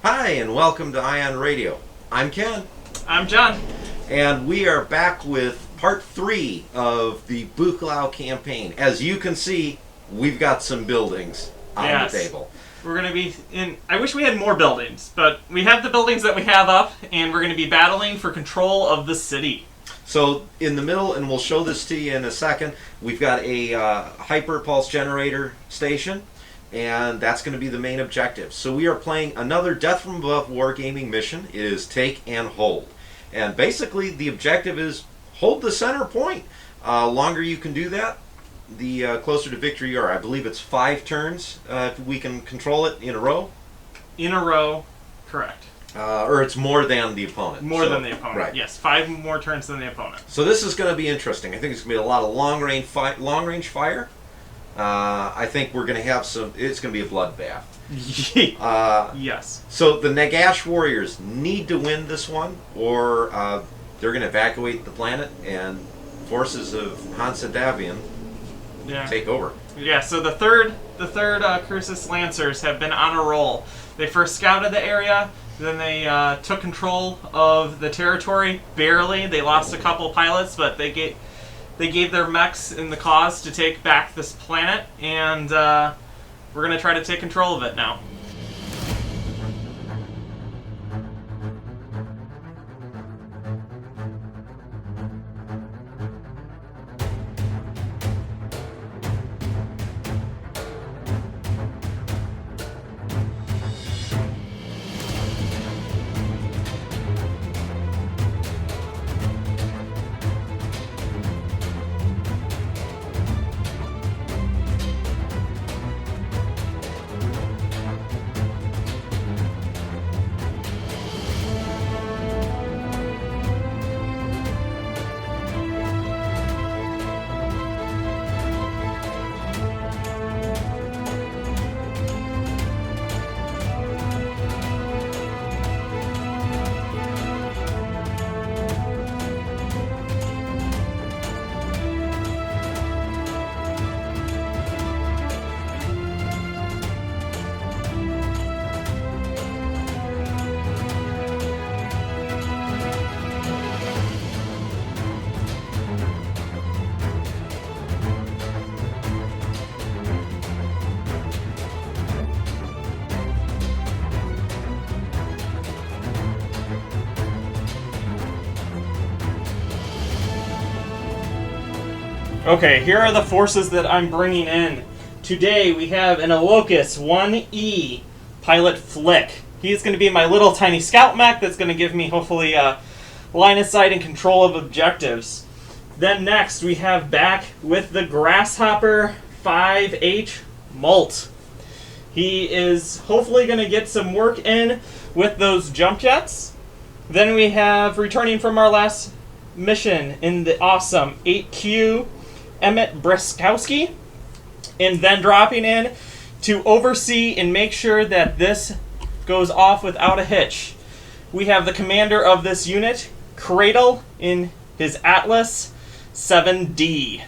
Hi, and welcome to Ion Radio. I'm Ken. I'm John. And we are back with part 3 of the Buchlau campaign. As you can see, we've got some buildings on the table. We're going to be in... I wish we had more buildings, but we have the buildings that we have up, and we're going to be battling for control of the city. So, in the middle, and we'll show this to you in a second, we've got a Hyperpulse Generator station, and that's going to be the main objective. So we are playing another Death From Above Wargaming mission. It is Take and Hold. And basically, the objective is hold the center point. Longer you can do that, the closer to victory you are. I believe it's 5 turns if we can control it in a row. In a row, correct. Or it's more than the opponent. More than the opponent, right. Yes. 5 more turns than the opponent. So this is going to be interesting. I think it's going to be a lot of long-range fire. I think we're going to have some... It's going to be a bloodbath. Yes. So the Nagash Warriors need to win this one, or they're going to evacuate the planet, and forces of Davion take over. Yeah. So the third Crucis Lancers have been on a roll. They first scouted the area, then they took control of the territory. Barely. They lost a couple pilots, but they gave their mechs in the cause to take back this planet, and we're going to try to take control of it now. Okay, here are the forces that I'm bringing in. Today we have an Alocus 1E pilot Flick. He's going to be my little tiny scout mech that's going to give me hopefully line of sight and control of objectives. Then next we have back with the Grasshopper 5H Molt. He is hopefully going to get some work in with those jump jets. Then we have, returning from our last mission in the awesome 8Q, Emmett Breskowski, and then dropping in to oversee and make sure that this goes off without a hitch. We have the commander of this unit, Cradle, in his Atlas 7D.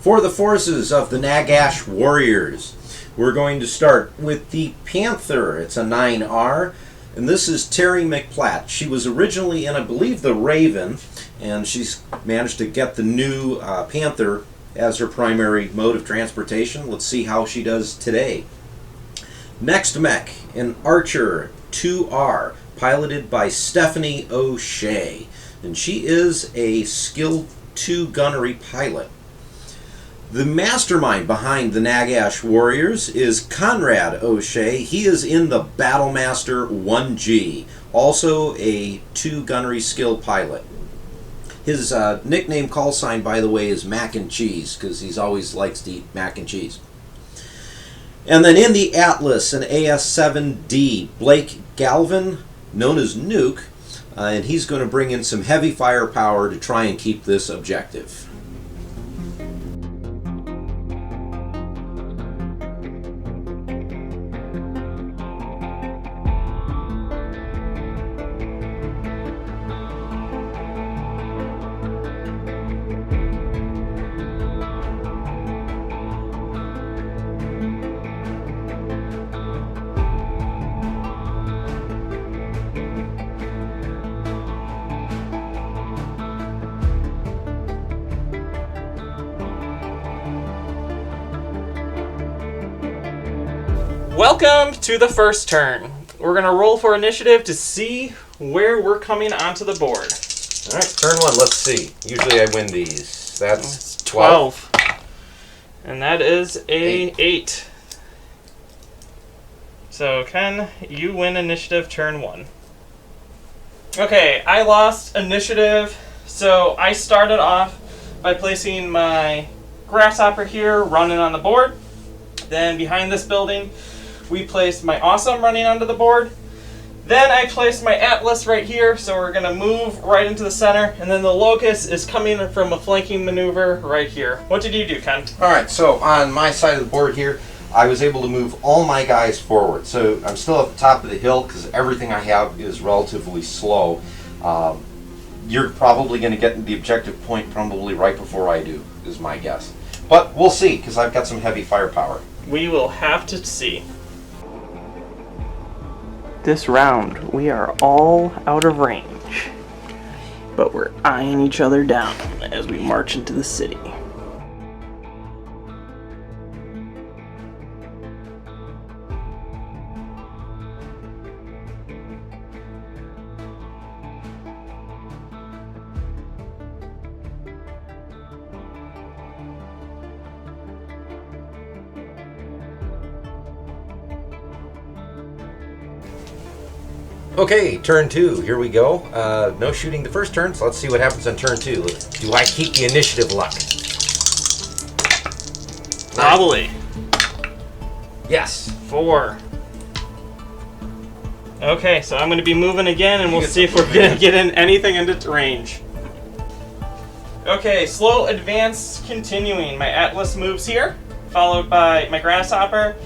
For the forces of the Nagash Warriors, we're going to start with the Panther. It's a 9R, and this is Terry McPlatt. She was originally in, I believe, the Raven, and she's managed to get the new Panther as her primary mode of transportation. Let's see how she does today. Next mech, an Archer 2R, piloted by Stephanie O'Shea, and she is a Skill 2 gunnery pilot. The mastermind behind the Nagash Warriors is Conrad O'Shea. He is in the Battlemaster 1G, also a 2 gunnery skill pilot. His nickname call sign, by the way, is Mac and Cheese, because he always likes to eat mac and cheese. And then in the Atlas, an AS-7D, Blake Galvin, known as Nuke, and he's going to bring in some heavy firepower to try and keep this objective. Welcome to the first turn. We're going to roll for initiative to see where we're coming onto the board. All right, turn 1. Let's see. Usually I win these. That's 12. And that is a 8. So, Ken, you win initiative turn 1. Okay, I lost initiative, so I started off by placing my grasshopper here running on the board. Then behind this building, we placed my awesome running onto the board. Then I placed my Atlas right here, so we're going to move right into the center. And then the Locust is coming from a flanking maneuver right here. What did you do, Ken? All right, so on my side of the board here, I was able to move all my guys forward. So I'm still at the top of the hill because everything I have is relatively slow. You're probably going to get to the objective point probably right before I do, is my guess. But we'll see, because I've got some heavy firepower. We will have to see. This round, we are all out of range, but we're eyeing each other down as we march into the city. Okay, turn 2. Here we go. No shooting the first turn, so let's see what happens on turn 2. Do I keep the initiative luck? Probably. Yes. 4. Okay, so I'm going to be moving again, and we'll get see if some we're going to get in anything into range. Okay, slow advance continuing. My Atlas moves here, followed by my Grasshopper,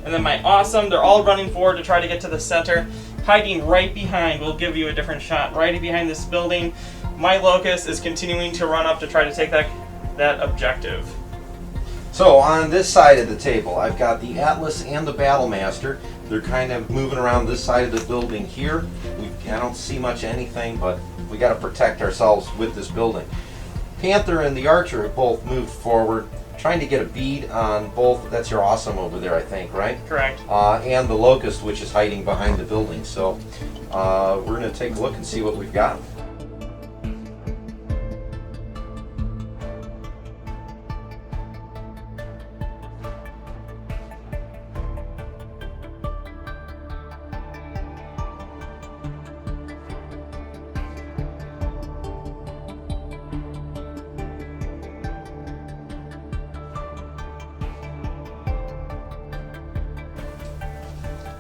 and then my Awesome. They're all running forward to try to get to the center. Hiding right behind will give you a different shot. Right behind this building, my Locust is continuing to run up to try to take that objective. So on this side of the table, I've got the Atlas and the Battlemaster. They're kind of moving around this side of the building here. I don't see much anything, but we got to protect ourselves with this building. Panther and the Archer have both moved forward, trying to get a bead on both. That's your Awesome over there, I think, right? Correct. And the Locust, which is hiding behind the building. So we're going to take a look and see what we've got.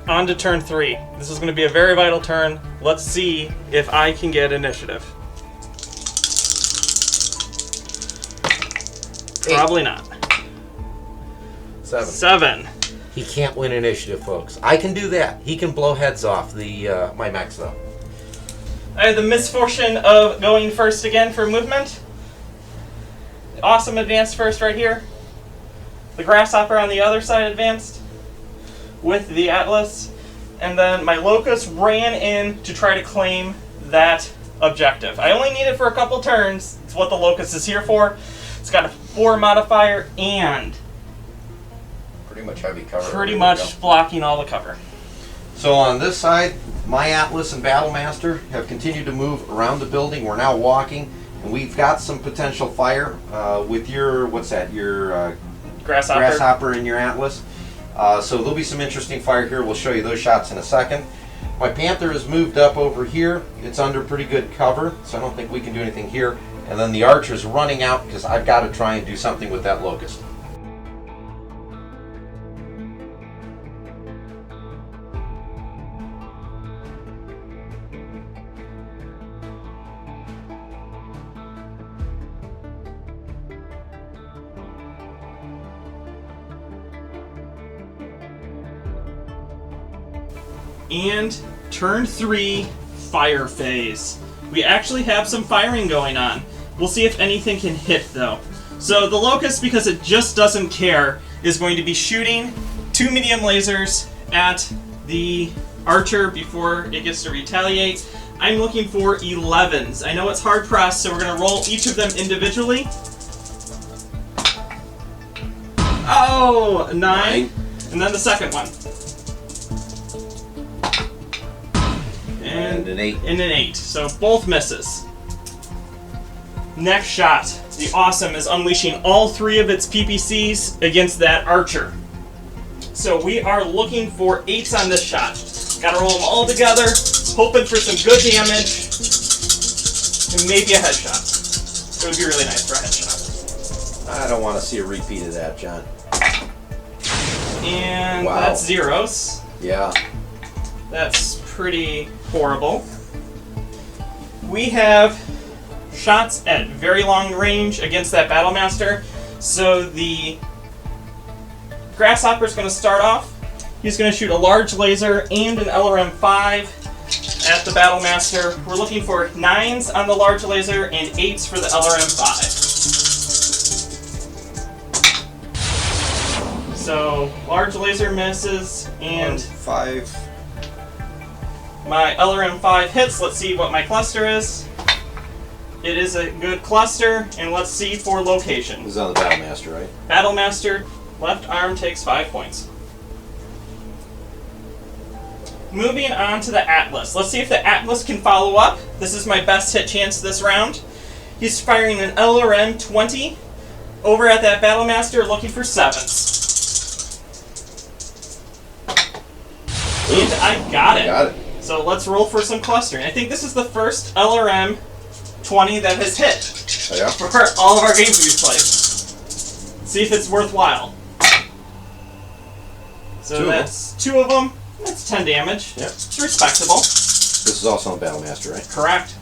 On to turn 3. This is going to be a very vital turn. Let's see if I can get initiative. 8. Probably not. 7. 7. He can't win initiative, folks. I can do that. He can blow heads off the my mechs, though. I had the misfortune of going first again for movement. Awesome advanced first right here. The Grasshopper on the other side advanced with the Atlas, and then my Locust ran in to try to claim that objective. I only need it for a couple turns. It's what the Locust is here for. It's got a 4 modifier and Pretty much heavy cover. pretty much blocking all the cover. So on this side, my Atlas and Battlemaster have continued to move around the building. We're now walking, and we've got some potential fire with your, what's that, your Grasshopper and your Atlas. So there'll be some interesting fire here. We'll show you those shots in a second. My Panther has moved up over here. It's under pretty good cover, so I don't think we can do anything here. And then the Archer's running out because I've got to try and do something with that Locust. And turn 3, fire phase. We actually have some firing going on. We'll see if anything can hit, though. So the Locust, because it just doesn't care, is going to be shooting 2 medium lasers at the Archer before it gets to retaliate. I'm looking for 11s. I know it's hard pressed, so we're going to roll each of them individually. Oh, 9. And then the second one. And an 8. And an 8. So both misses. Next shot. The Awesome is unleashing all 3 of its PPCs against that Archer. So we are looking for 8s on this shot. Gotta roll them all together, hoping for some good damage, and maybe a headshot. It would be really nice for a headshot. I don't want to see a repeat of that, John. And wow. That's zeros. Yeah. That's pretty horrible. We have shots at very long range against that Battlemaster. So the Grasshopper is going to start off. He's going to shoot a large laser and an LRM-5 at the Battlemaster. We're looking for 9s on the large laser and 8s for the LRM-5. So large laser misses and 5. My LRM-5 hits. Let's see what my cluster is. It is a good cluster, and let's see for location. This is on the Battlemaster, right? Battlemaster, left arm takes 5 points. Moving on to the Atlas. Let's see if the Atlas can follow up. This is my best hit chance this round. He's firing an LRM-20 over at that Battlemaster looking for 7s. And I got it. Got it. So let's roll for some clustering. I think this is the first LRM-20 that has hit. Oh, yeah? For all of our games we've played. See if it's worthwhile. So that's 2 of them. That's 10 damage. Yep. It's respectable. This is also on Battlemaster, right? Correct.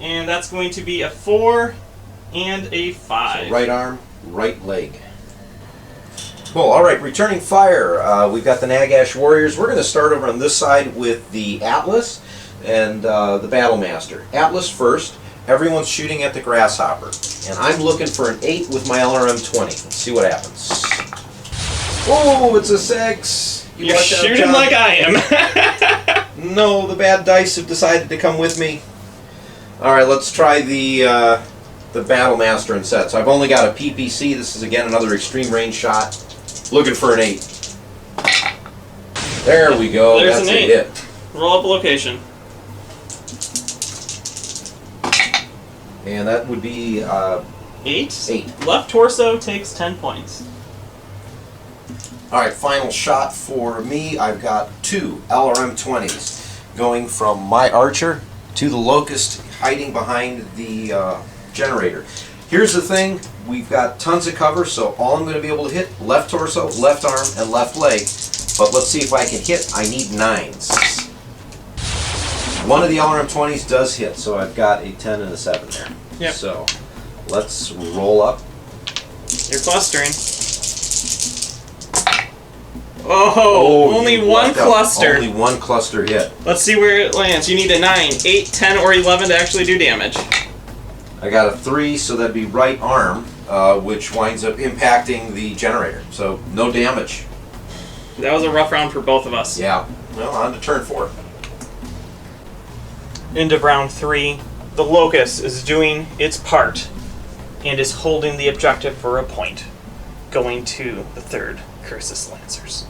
And that's going to be a 4 and a 5. So right arm, right leg. Cool. All right, returning fire. We've got the Nagash Warriors. We're going to start over on this side with the Atlas and the Battlemaster. Atlas first. Everyone's shooting at the Grasshopper. And I'm looking for an 8 with my LRM-20. Let's see what happens. Oh, it's a 6. You're shooting like I am. No, the bad dice have decided to come with me. All right, let's try the Battlemaster instead. So I've only got a PPC. This is, again, another extreme range shot. Looking for an 8. There we go. There's That's an 8. a hit. Roll up a location. And that would be 8? 8. Left torso takes 10 points. All right, final shot for me. I've got 2 LRM-20s going from my Archer to the Locust hiding behind the generator. Here's the thing. We've got tons of cover, so all I'm going to be able to hit, left torso, left arm, and left leg. But let's see if I can hit. I need 9s. One of the LRM-20s does hit, so I've got a 10 and a 7 there. Yep. So let's roll up. You're clustering. Oh, only one cluster. Only one cluster hit. Let's see where it lands. You need a 9, 8, 10, or 11 to actually do damage. I got a 3, so that'd be right arm, which winds up impacting the generator. So no damage. That was a rough round for both of us. Yeah. Well, on to turn 4. Into round 3, the Locust is doing its part and is holding the objective for a point, going to the 3rd Crucis Lancers.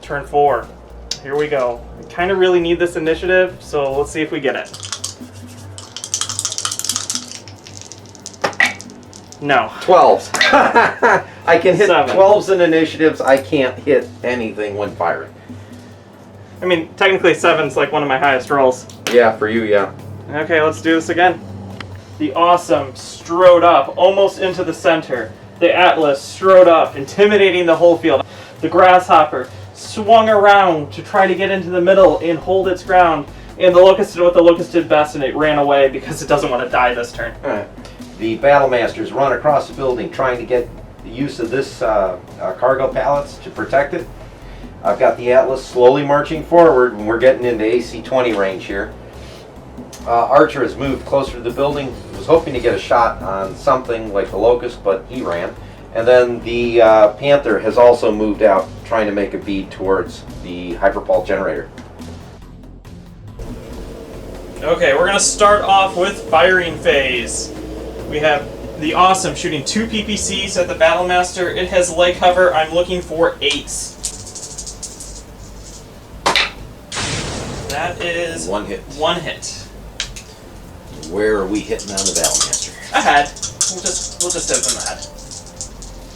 Turn 4. Here we go. We kind of really need this initiative, so let's see if we get it. No. 12s. I can hit 7. 12s in initiatives. I can't hit anything when firing. I mean, technically 7's like one of my highest rolls. Yeah, for you, yeah. Okay, let's do this again. The Awesome strode up, almost into the center. The Atlas strode up, intimidating the whole field. The Grasshopper swung around to try to get into the middle and hold its ground. And the Locust did what the Locust did best, and it ran away because it doesn't want to die this turn. Alright. The Battlemasters run across the building trying to get the use of this cargo pallets to protect it. I've got the Atlas slowly marching forward, and we're getting into AC-20 range here. Archer has moved closer to the building. Was hoping to get a shot on something like the Locust, but he ran. And then the Panther has also moved out, trying to make a bead towards the Hyperpulse Generator. Okay, we're going to start off with firing phase. We have the awesome shooting 2 PPCs at the Battlemaster. It has leg cover. I'm looking for 8s. That is 1 hit. 1 hit. Where are we hitting on the Battlemaster? Ahead. We'll just hit them ahead.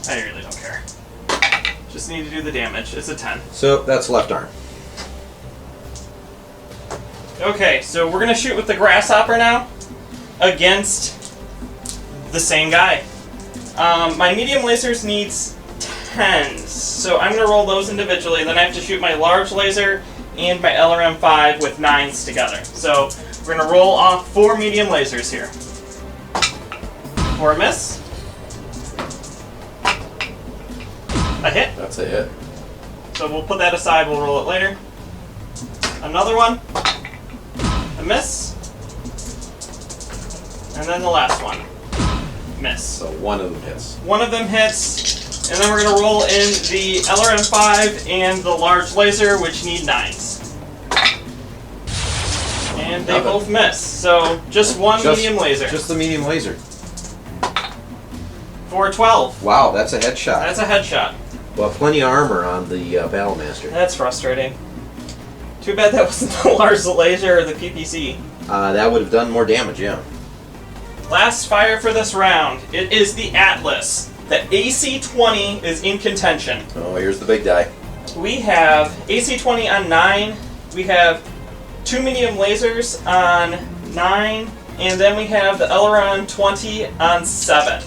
I really don't care. Just need to do the damage. It's a 10. So that's left arm. Okay, so we're gonna shoot with the Grasshopper now against the same guy. My medium lasers needs 10s, so I'm gonna roll those individually. Then I have to shoot my large laser and my LRM-5 with 9s together. So we're gonna roll off 4 medium lasers here. 4 miss. A hit. That's a hit. So we'll put that aside, we'll roll it later. Another one. A miss. And then the last one. Miss. So one of them hits. One of them hits. And then we're going to roll in the LRM-5 and the large laser, which need 9s. And they both miss. So just one medium laser. Just the medium laser. For 12. Wow, that's a headshot. That's a headshot. Well, plenty of armor on the Battlemaster. That's frustrating. Too bad that wasn't the large laser or the PPC. That would have done more damage, yeah. Last fire for this round. It is the Atlas. The AC-20 is in contention. Oh, here's the big die. We have AC-20 on 9. We have 2 medium lasers on 9. And then we have the LRM-20 on 7.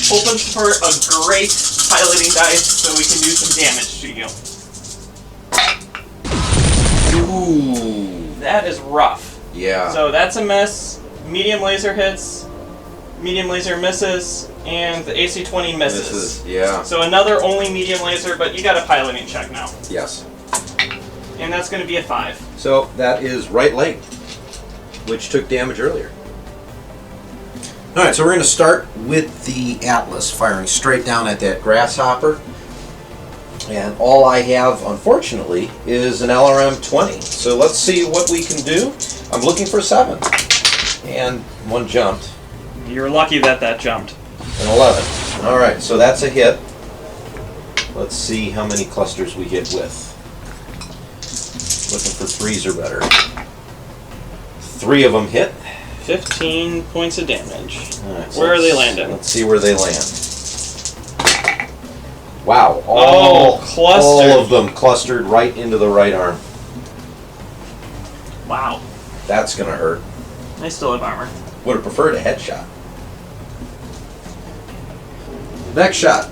Hoping for a great piloting dice so we can do some damage to you. Ooh. That is rough. Yeah. So that's a miss. Medium laser hits. Medium laser misses. And the AC-20 misses. Yeah. So another only medium laser, but you got a piloting check now. Yes. And that's going to be a 5. So that is right leg, which took damage earlier. Alright, so we're going to start with the Atlas, firing straight down at that Grasshopper. And all I have, unfortunately, is an LRM-20. So let's see what we can do. I'm looking for 7. And 1 jumped. You're lucky that that jumped. An 11. Alright, so that's a hit. Let's see how many clusters we hit with. Looking for 3s or better. 3 of them hit. 15 points of damage. Right, so where are they landing? Let's see where they land. Wow. Clustered. All of them clustered right into the right arm. Wow. That's going to hurt. They still have armor. Would have preferred a headshot. Next shot.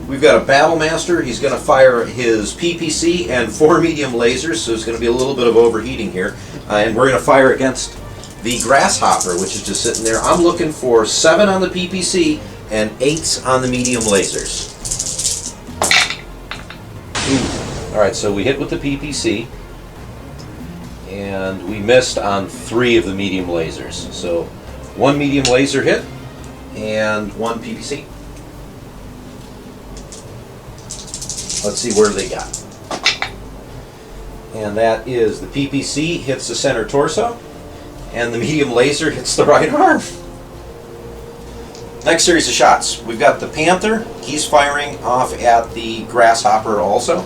We've got a Battlemaster. He's going to fire his PPC and 4 medium lasers, so there's going to be a little bit of overheating here. And we're going to fire against the Grasshopper, which is just sitting there. I'm looking for 7 on the PPC and 8s on the medium lasers. Ooh. Alright, so we hit with the PPC, and we missed on 3 of the medium lasers. So 1 medium laser hit, and 1 PPC. Let's see where they got. And that is the PPC hits the center torso, and the medium laser hits the right arm. Next series of shots. We've got the Panther. He's firing off at the Grasshopper also.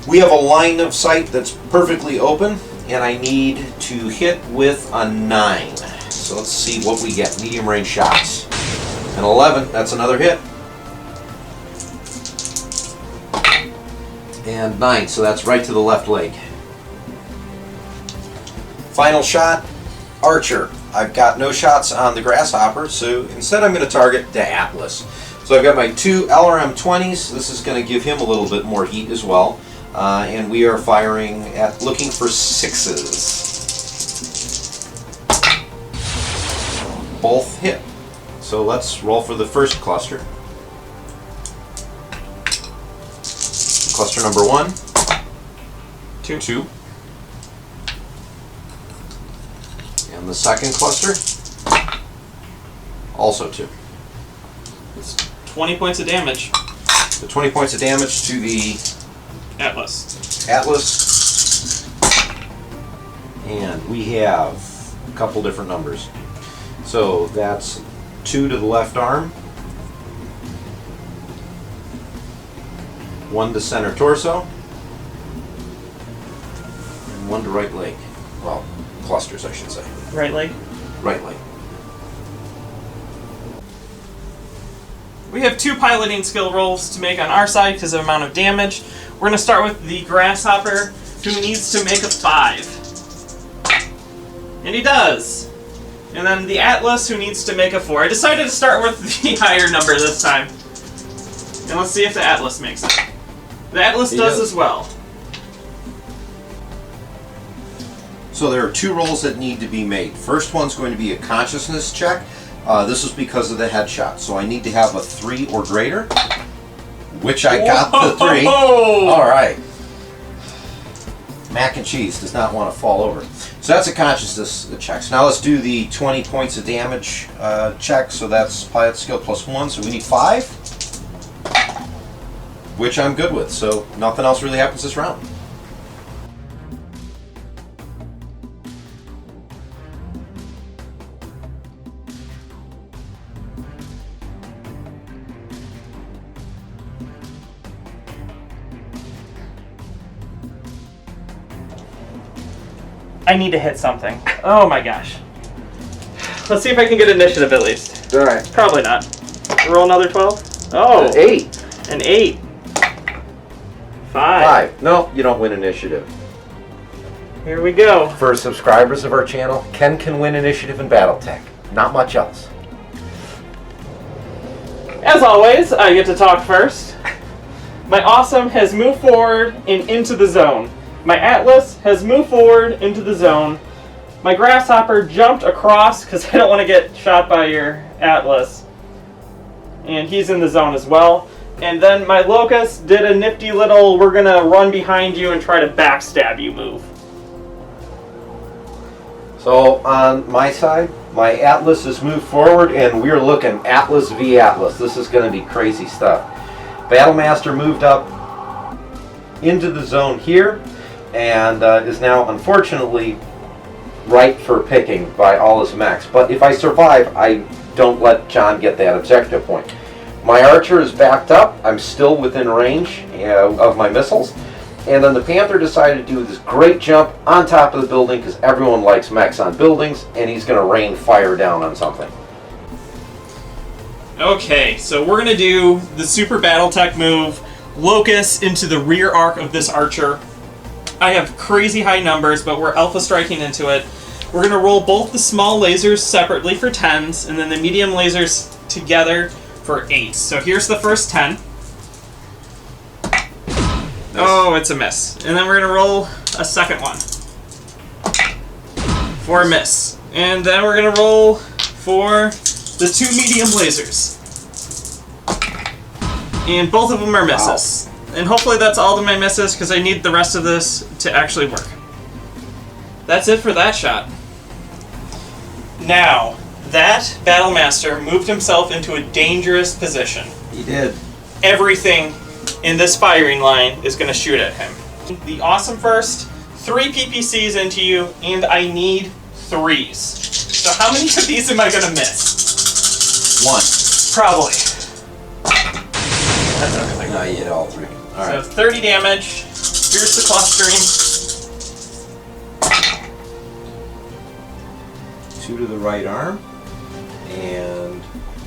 We have a line of sight that's perfectly open, and I need to hit with a 9. So let's see what we get. Medium range shots. An 11. That's another hit. And 9. So that's right to the left leg. Final shot. Archer. I've got no shots on the Grasshopper, so instead I'm going to target the Atlas. So I've got my 2 LRM-20s. This is going to give him a little bit more heat as well. And we are firing at looking for 6s. Both hit. So let's roll for the first cluster. Cluster number 1. 2. And the second cluster, also 2. It's 20 points of damage. So 20 points of damage to the Atlas. And we have a couple different numbers. So that's 2 to the left arm, 1 to center torso, and 1 to right leg. Well, clusters, I should say. Right leg? Right leg. We have 2 piloting skill rolls to make on our side because of amount of damage. We're going to start with the Grasshopper, who needs to make a 5. And he does. And then the Atlas, who needs to make a 4. I decided to start with the higher number this time. And let's see if the Atlas makes it. The Atlas does as well. So there are 2 rolls that need to be made. First one's going to be a consciousness check. This is because of the headshot. So I need to have a 3 or greater, which I got the 3. All right. Mac and cheese does not want to fall over. So that's a consciousness check. So now let's do the 20 points of damage check. So that's pilot skill plus 1. So we need 5, which I'm good with. So nothing else really happens this round. I need to hit something. Oh my gosh. Let's see if I can get initiative at least. All right. Probably not. Roll another 12. Oh. 8. An 8. 5. No, you don't win initiative. Here we go. For subscribers of our channel, Ken can win initiative in BattleTech. Not much else. As always, I get to talk first. My Awesome has moved forward and into the zone. My Atlas has moved forward into the zone. My Grasshopper jumped across because I don't want to get shot by your Atlas. And he's in the zone as well. And then my Locust did a nifty little, we're going to run behind you and try to backstab you move. So on my side, my Atlas has moved forward and we're looking Atlas v Atlas. This is going to be crazy stuff. Battlemaster moved up into the zone here and is now unfortunately ripe for picking by all his mechs. But if I survive, I don't let John get that objective point. My archer is backed up. I'm still within range of my missiles. And then the Panther decided to do this great jump on top of the building because everyone likes mechs on buildings, and he's going to rain fire down on something. Okay, so we're going to do the Super BattleTech move, Locust into the rear arc of this archer. I have crazy high numbers, but we're alpha striking into it. We're going to roll both the small lasers separately for 10s, and then the medium lasers together for 8s. So here's the first 10. Oh, it's a miss. And then we're going to roll a second one for a miss. And then we're going to roll for the 2 medium lasers. And both of them are misses. Wow. And hopefully that's all of my misses because I need the rest of this to actually work. That's it for that shot. Now, that Battlemaster moved himself into a dangerous position. He did. Everything in this firing line is going to shoot at him. The Awesome first, 3 PPCs into you, and I need 3s. So how many of these am I going to miss? 1. Probably. That's everything. No, you hit all 3. All right. So 30 damage. Here's the clustering. 2 to the right arm, and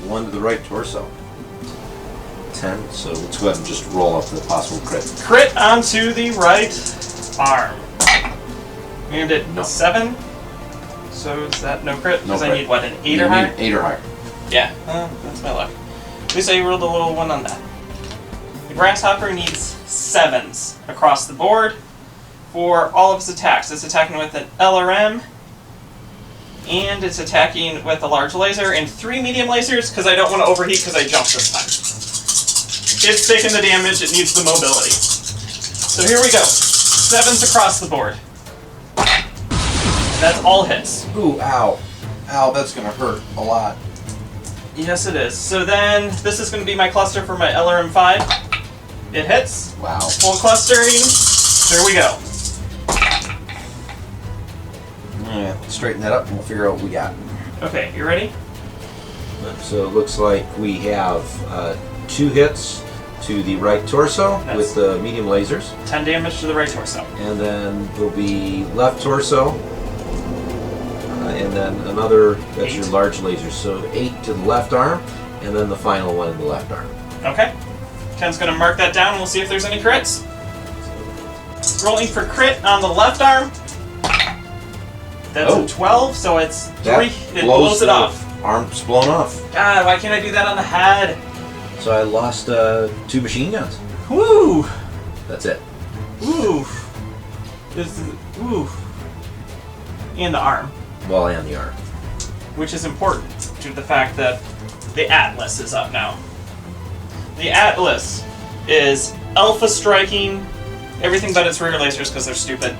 1 to the right torso. 10, so let's go ahead and just roll up the possible crit. Crit onto the right arm. And at 7. So is that no crit? Because I need, what, an 8 or higher? 8 or higher. Yeah, that's my luck. At least I rolled a little 1 on that. The Grasshopper needs 7s across the board for all of its attacks. It's attacking with an LRM, and it's attacking with a large laser, and 3 medium lasers, because I don't want to overheat because I jumped this time. It's taking the damage, it needs the mobility. So here we go. 7s across the board. That's all hits. Ooh, ow. Ow, that's going to hurt a lot. Yes, it is. So then, this is going to be my cluster for my LRM-5. It hits. Wow. Full clustering. There we go. Yeah, straighten that up and we'll figure out what we got. Okay, you ready? So it looks like we have 2 hits to the right torso with the medium lasers. 10 damage to the right torso. And then there'll be left torso. And then another, that's 8. your large laser. So 8 to the left arm, and then the final one in the left arm. Okay. Ken's going to mark that down, and we'll see if there's any crits. Rolling for crit on the left arm. That's a 12, so it's 3. It blows it off. Arm's blown off. God, why can't I do that on the head? So I lost 2 machine guns. Woo! That's it. Woo! This is, woo. And the arm. Well, and the arm. Which is important due to the fact that the Atlas is up now. The Atlas is alpha striking everything but its rear lasers because they're stupid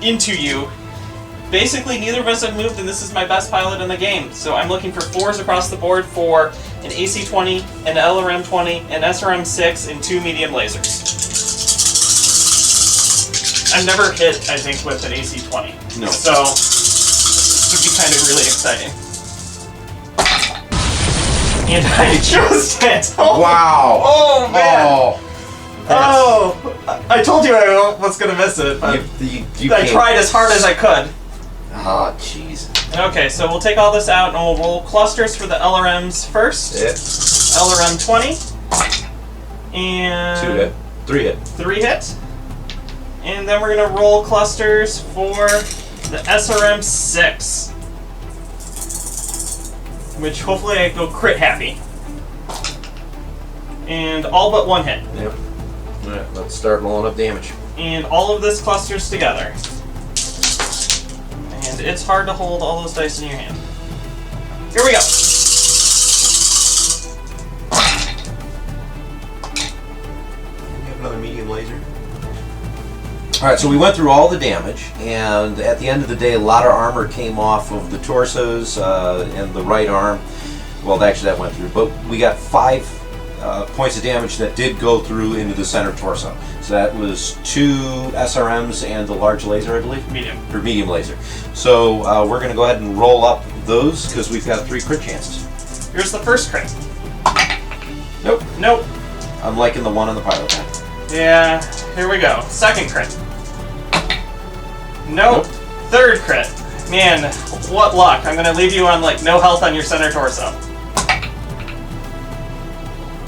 into you. Basically, neither of us have moved, and this is my best pilot in the game. So I'm looking for 4s across the board for an AC-20, an LRM-20, an SRM-6, and 2 medium lasers. I've never hit, I think, with an AC-20. No. So this would be kind of really exciting. And I just hit. Oh, wow! Oh, man! Oh, I told you I was going to miss it, but you I tried as hard as I could. Oh, jeez. Okay, so we'll take all this out and we'll roll clusters for the LRMs first. Hit. LRM 20. And 2 hit. 3 hit. 3 hit. And then we're going to roll clusters for the SRM 6. Which hopefully I go crit happy. And all but 1 hit. Yep. Alright, let's start rolling up damage. And all of this clusters together. And it's hard to hold all those dice in your hand. Here we go. You have another medium laser? Alright, so we went through all the damage, and at the end of the day, a lot of armor came off of the torsos and the right arm. Well, actually that went through, but we got 5 points of damage that did go through into the center torso. So that was 2 SRMs and the large laser, I believe? Medium. Or medium laser. So we're going to go ahead and roll up those because we've got 3 crit chances. Here's the first crit. Nope. Nope. I'm liking the one on the pilot tank. Yeah, here we go. Second crit. Nope. Third crit. Man, what luck. I'm going to leave you on, like, no health on your center torso.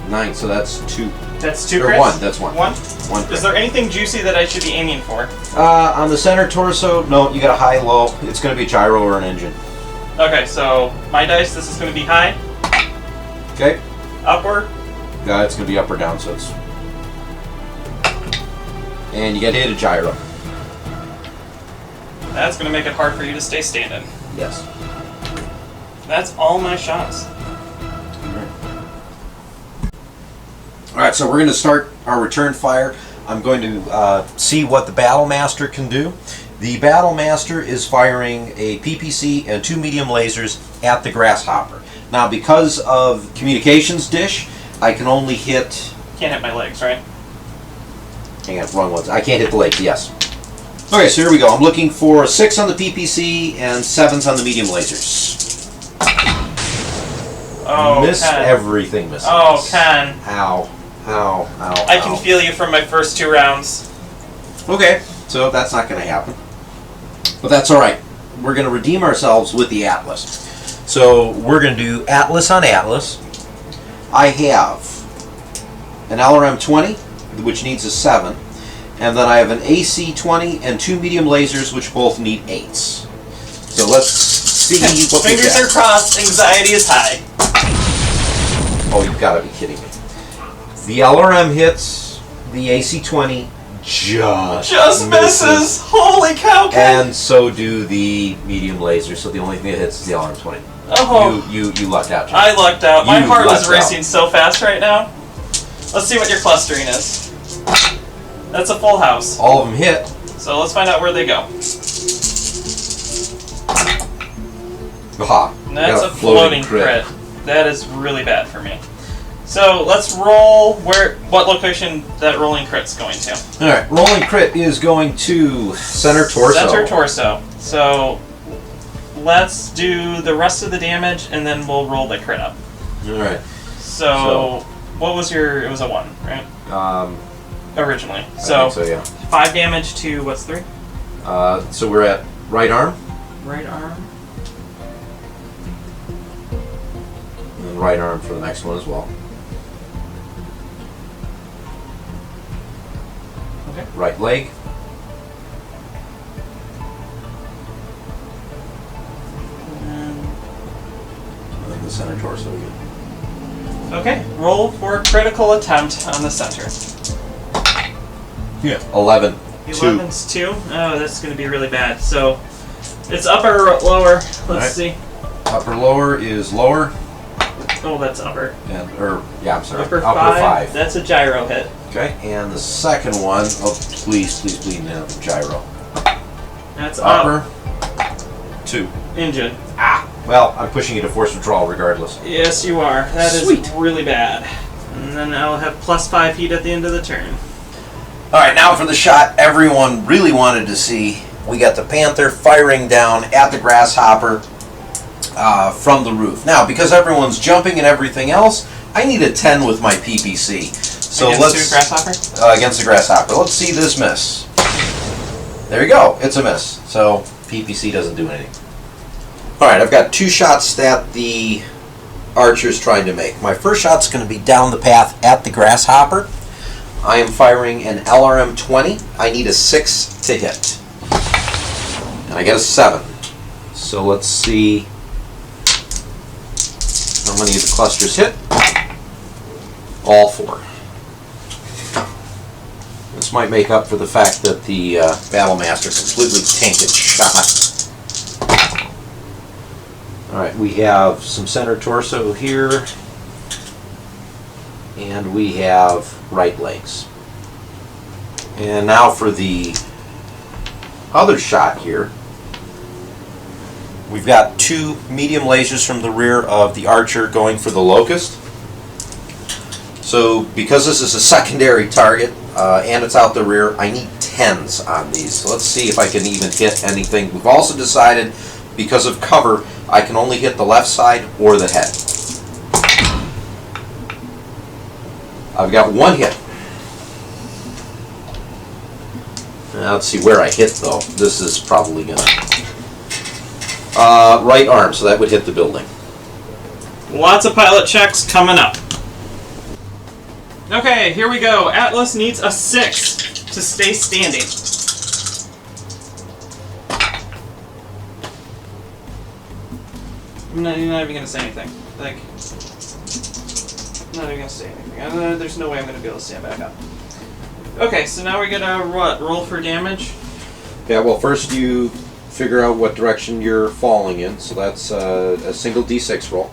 9, so that's 2. That's 2 or crits? 1, that's 1. 1? 1 crit. Is there anything juicy that I should be aiming for? On the center torso, no, you got a high-low. It's going to be a gyro or an engine. Okay, so my dice, this is going to be high. Okay. Upward. Yeah, it's going to be up or down, so it's... And you get hit a gyro. That's going to make it hard for you to stay standing. Yes. That's all my shots. Alright, so we're going to start our return fire. I'm going to see what the Battle Master can do. The Battle Master is firing a PPC and 2 medium lasers at the Grasshopper. Now, because of communications dish, I can only hit... Can't hit my legs, right? Hang on, wrong ones. I can't hit the legs, yes. Okay, so here we go. I'm looking for 6 on the PPC and 7s on the medium lasers. Oh, Miss Ken. everything, miss. Oh, Ken. Ow. Ow. Ow. I can feel you from my first 2 rounds. Okay, so that's not going to happen. But that's alright. We're going to redeem ourselves with the Atlas. So we're going to do Atlas on Atlas. I have an LRM-20, which needs a 7. And then I have an AC-20 and 2 medium lasers, which both need 8s. So let's see what we Fingers get. are crossed, anxiety is high. Oh, you've got to be kidding me. The LRM hits, the AC-20 just misses. Holy cow, Ken. And so do the medium lasers, so the only thing that hits is the LRM-20. Oh. You lucked out, Jim. I lucked out. My You heart is lucked racing out. so fast right now. Let's see what your clustering is. That's a full house. All of them hit. So let's find out where they go. Aha. And that's Got a floating crit. That is really bad for me. So let's roll what location that rolling crit's going to. Alright, rolling crit is going to center torso. Center torso. So let's do the rest of the damage, and then we'll roll the crit up. All right. So what was your... It was a 1, right? Originally. So, I think so, yeah. 5 damage to... What's 3? So we're at right arm. Right arm. And right arm for the next one as well. Okay. Right leg. And then the center torso again. Okay, roll for a critical attempt on the center. Yeah. 11. 11's 2. Oh, that's going to be really bad. So, it's upper or lower? Let's see. Upper lower is lower. Oh, that's upper. I'm sorry. Upper 5. That's a gyro hit. Okay, and the second one, please bleed now, gyro. That's upper. Up. 2. Engine. Well, I'm pushing you to force withdrawal regardless. Yes, you are. That Sweet. is really bad. And then I'll have +5 heat at the end of the turn. Alright, now for the shot everyone really wanted to see. We got the Panther firing down at the Grasshopper from the roof. Now, because everyone's jumping and everything else, I need a 10 with my PPC. So against the Grasshopper? Against the Grasshopper. Let's see this miss. There you go. It's a miss. So PPC doesn't do anything. Alright, I've got 2 shots that the Archer's trying to make. My first shot's going to be down the path at the Grasshopper. I am firing an LRM 20. I need a 6 to hit. And I get a 7. So let's see how many of the clusters hit. All 4. This might make up for the fact that the Battlemaster completely tanked its shot. Alright, we have some center torso here. And we have right legs. And now for the other shot here. We've got 2 medium lasers from the rear of the Archer going for the Locust. So because this is a secondary target and it's out the rear, I need 10s on these. So let's see if I can even hit anything. We've also decided, because of cover, I can only hit the left side or the head. I've got 1 hit. Now let's see where I hit though. This is probably gonna... right arm, so that would hit the building. Lots of pilot checks coming up. Okay, here we go. Atlas needs a 6 to stay standing. You're not even going to say anything. Like, I'm not even going to say anything. There's no way I'm going to be able to stand back up. Okay, so now we're going to what? Roll for damage? Yeah, well, first you figure out what direction you're falling in. So that's a single d6 roll.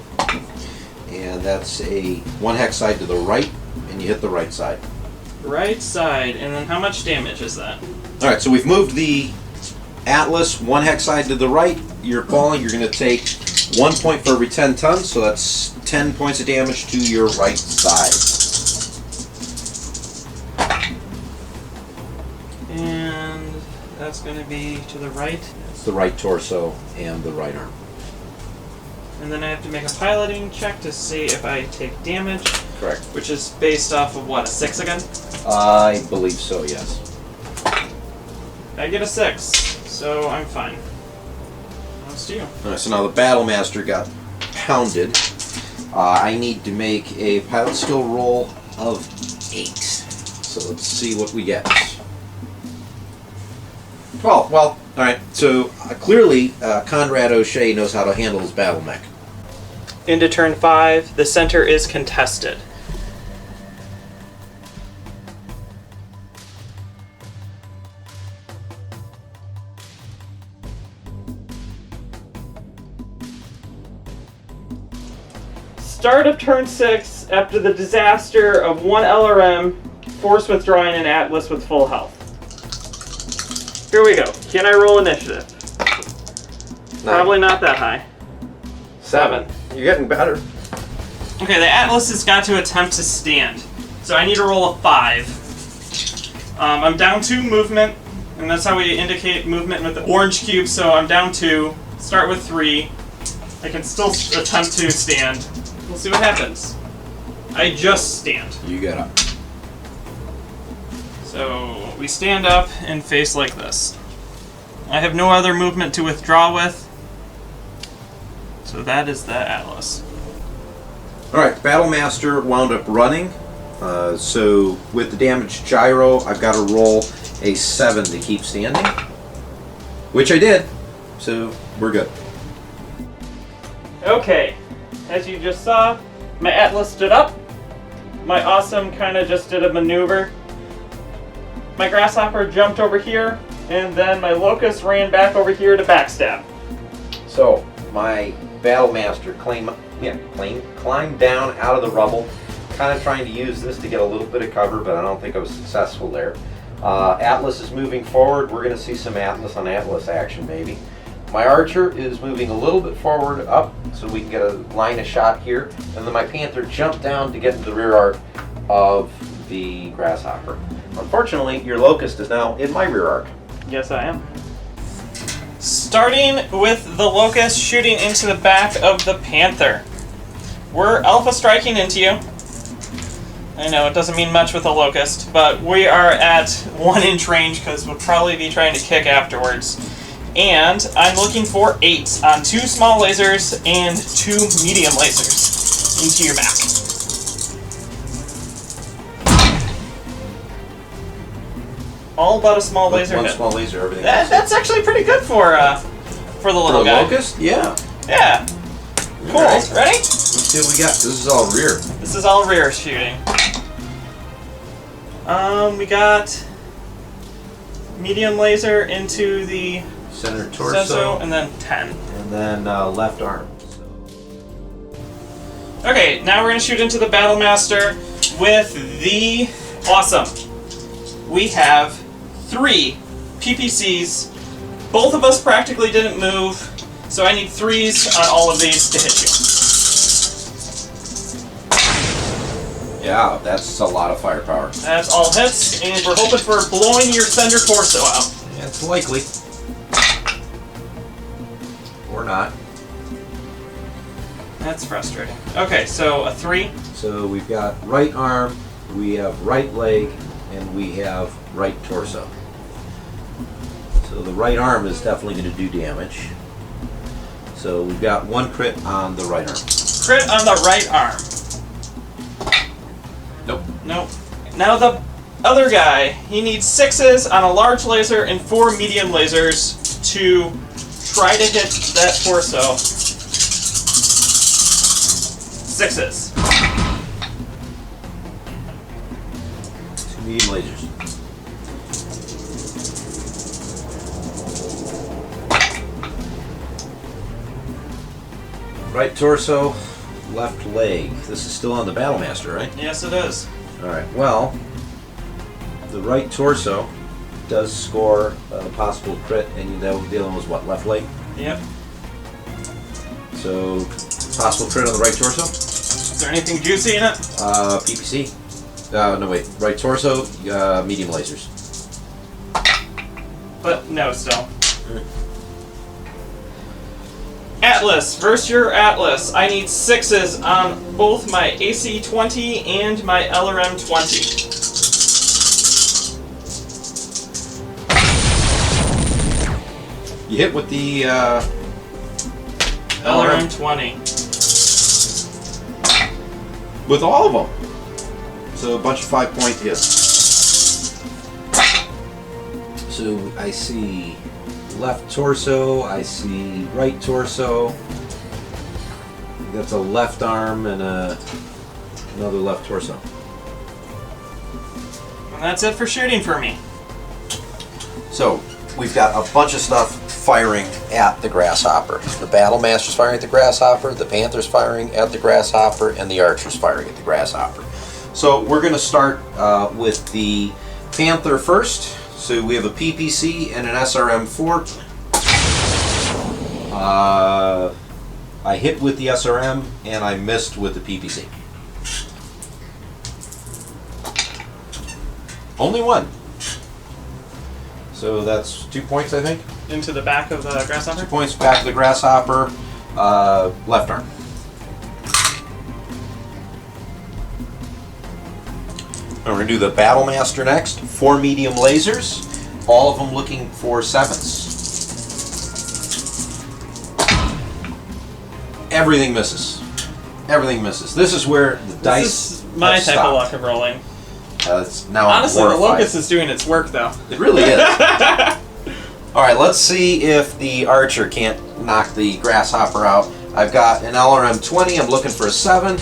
And that's a 1 hex side to the right, and you hit the right side. Right side, and then how much damage is that? Alright, so we've moved the Atlas 1 hex side to the right. You're falling, you're going to take 1 point for every 10 tons, so that's 10 points of damage to your right side. And that's going to be to the right. It's the right torso and the right arm. And then I have to make a piloting check to see if I take damage. Correct. Which is based off of what, a 6 again? I believe so, yes. I get a 6, so I'm fine. Let's do. Alright, so now the Battlemaster got pounded. I need to make a pilot skill roll of 8. So let's see what we get. 12. Well, alright, so clearly Conrad O'Shea knows how to handle his battle mech. Into turn 5, the center is contested. Start of turn 6, after the disaster of 1 LRM, force withdrawing an Atlas with full health. Here we go. Can I roll initiative? 9. Probably not that high. 7. You're getting better. Okay, the Atlas has got to attempt to stand. So I need to roll a 5. I'm down 2 movement, and that's how we indicate movement with the orange cube, so I'm down 2. start with 3. I can still attempt to stand. We'll see what happens. I just stand. You got up. So we stand up and face like this. I have no other movement to withdraw with. So that is the Atlas. Alright, Battlemaster wound up running. So with the damaged gyro, I've got to roll a 7 to keep standing. Which I did. So we're good. Okay, as you just saw, my Atlas stood up. My Awesome kind of just did a maneuver. My Grasshopper jumped over here, and then my Locust ran back over here to backstab. So my Battlemaster climbed down out of the rubble, kind of trying to use this to get a little bit of cover, but I don't think I was successful there. Atlas is moving forward. We're going to see some Atlas on Atlas action maybe. My Archer is moving a little bit forward up so we can get a line of shot here. And then my Panther jumped down to get into the rear arc of the Grasshopper. Unfortunately, your Locust is now in my rear arc. Yes, I am. Starting with the Locust shooting into the back of the Panther. We're alpha striking into you. I know it doesn't mean much with a Locust, but we are at 1 inch range because we'll probably be trying to kick afterwards. And I'm looking for 8 on 2 small lasers and 2 medium lasers into your back. All but a small laser One hit. small laser, everything else. That's actually pretty good for the little guy. Locust? Yeah. Yeah. Cool. Right. Ready? Let's see what we got. This is all rear. This is all rear shooting. We got medium laser into the Center torso. and then 10. And then left arm. Okay, now we're going to shoot into the Battlemaster with the Awesome. We have 3 PPCs. Both of us practically didn't move, so I need 3s on all of these to hit you. Yeah, that's a lot of firepower. That's all hits, and we're hoping for blowing your center torso out. It's likely. Or not. That's frustrating. Okay, so a 3. So we've got right arm, we have right leg, and we have right torso. So the right arm is definitely going to do damage. So we've got 1 crit on the right arm. Crit on the right arm. Nope. Nope. Now the other guy, he needs 6s on a large laser and 4 medium lasers to try to hit that torso. 6s. 2 medium lasers. Right torso, left leg. This is still on the Battlemaster, right? Yes, it is. Alright, well, the right torso does score a possible crit, and the other one was what, left leg? Yep. So, possible crit on the right torso? Is there anything juicy in it? PPC. No, wait. Right torso, medium lasers. But no, still. Atlas, versus your Atlas. I need 6s on both my AC-20 and my LRM-20. You hit with the LRM-20. with all of them. So a bunch of 5-point hits. So I see left torso, I see right torso. That's a left arm and another left torso. And that's it for shooting for me. So we've got a bunch of stuff firing at the Grasshopper. The Battlemaster's firing at the Grasshopper, the Panther's firing at the Grasshopper, and the Archer's firing at the Grasshopper. So we're going to start with the Panther first. So we have a PPC and an SRM-4. I hit with the SRM and I missed with the PPC. Only one. So that's 2 points, I think. Into the back of the grasshopper? 2 points back of the grasshopper. Left arm. And we're going to do the Battlemaster next. 4 medium lasers. All of them looking for 7s. Everything misses. Everything misses. This is where the dice. This is my type of luck of rolling. Now honestly, I'm the locust is doing its work, though. It really is. All right, let's see if the archer can't knock the grasshopper out. I've got an LRM 20. I'm looking for a 7.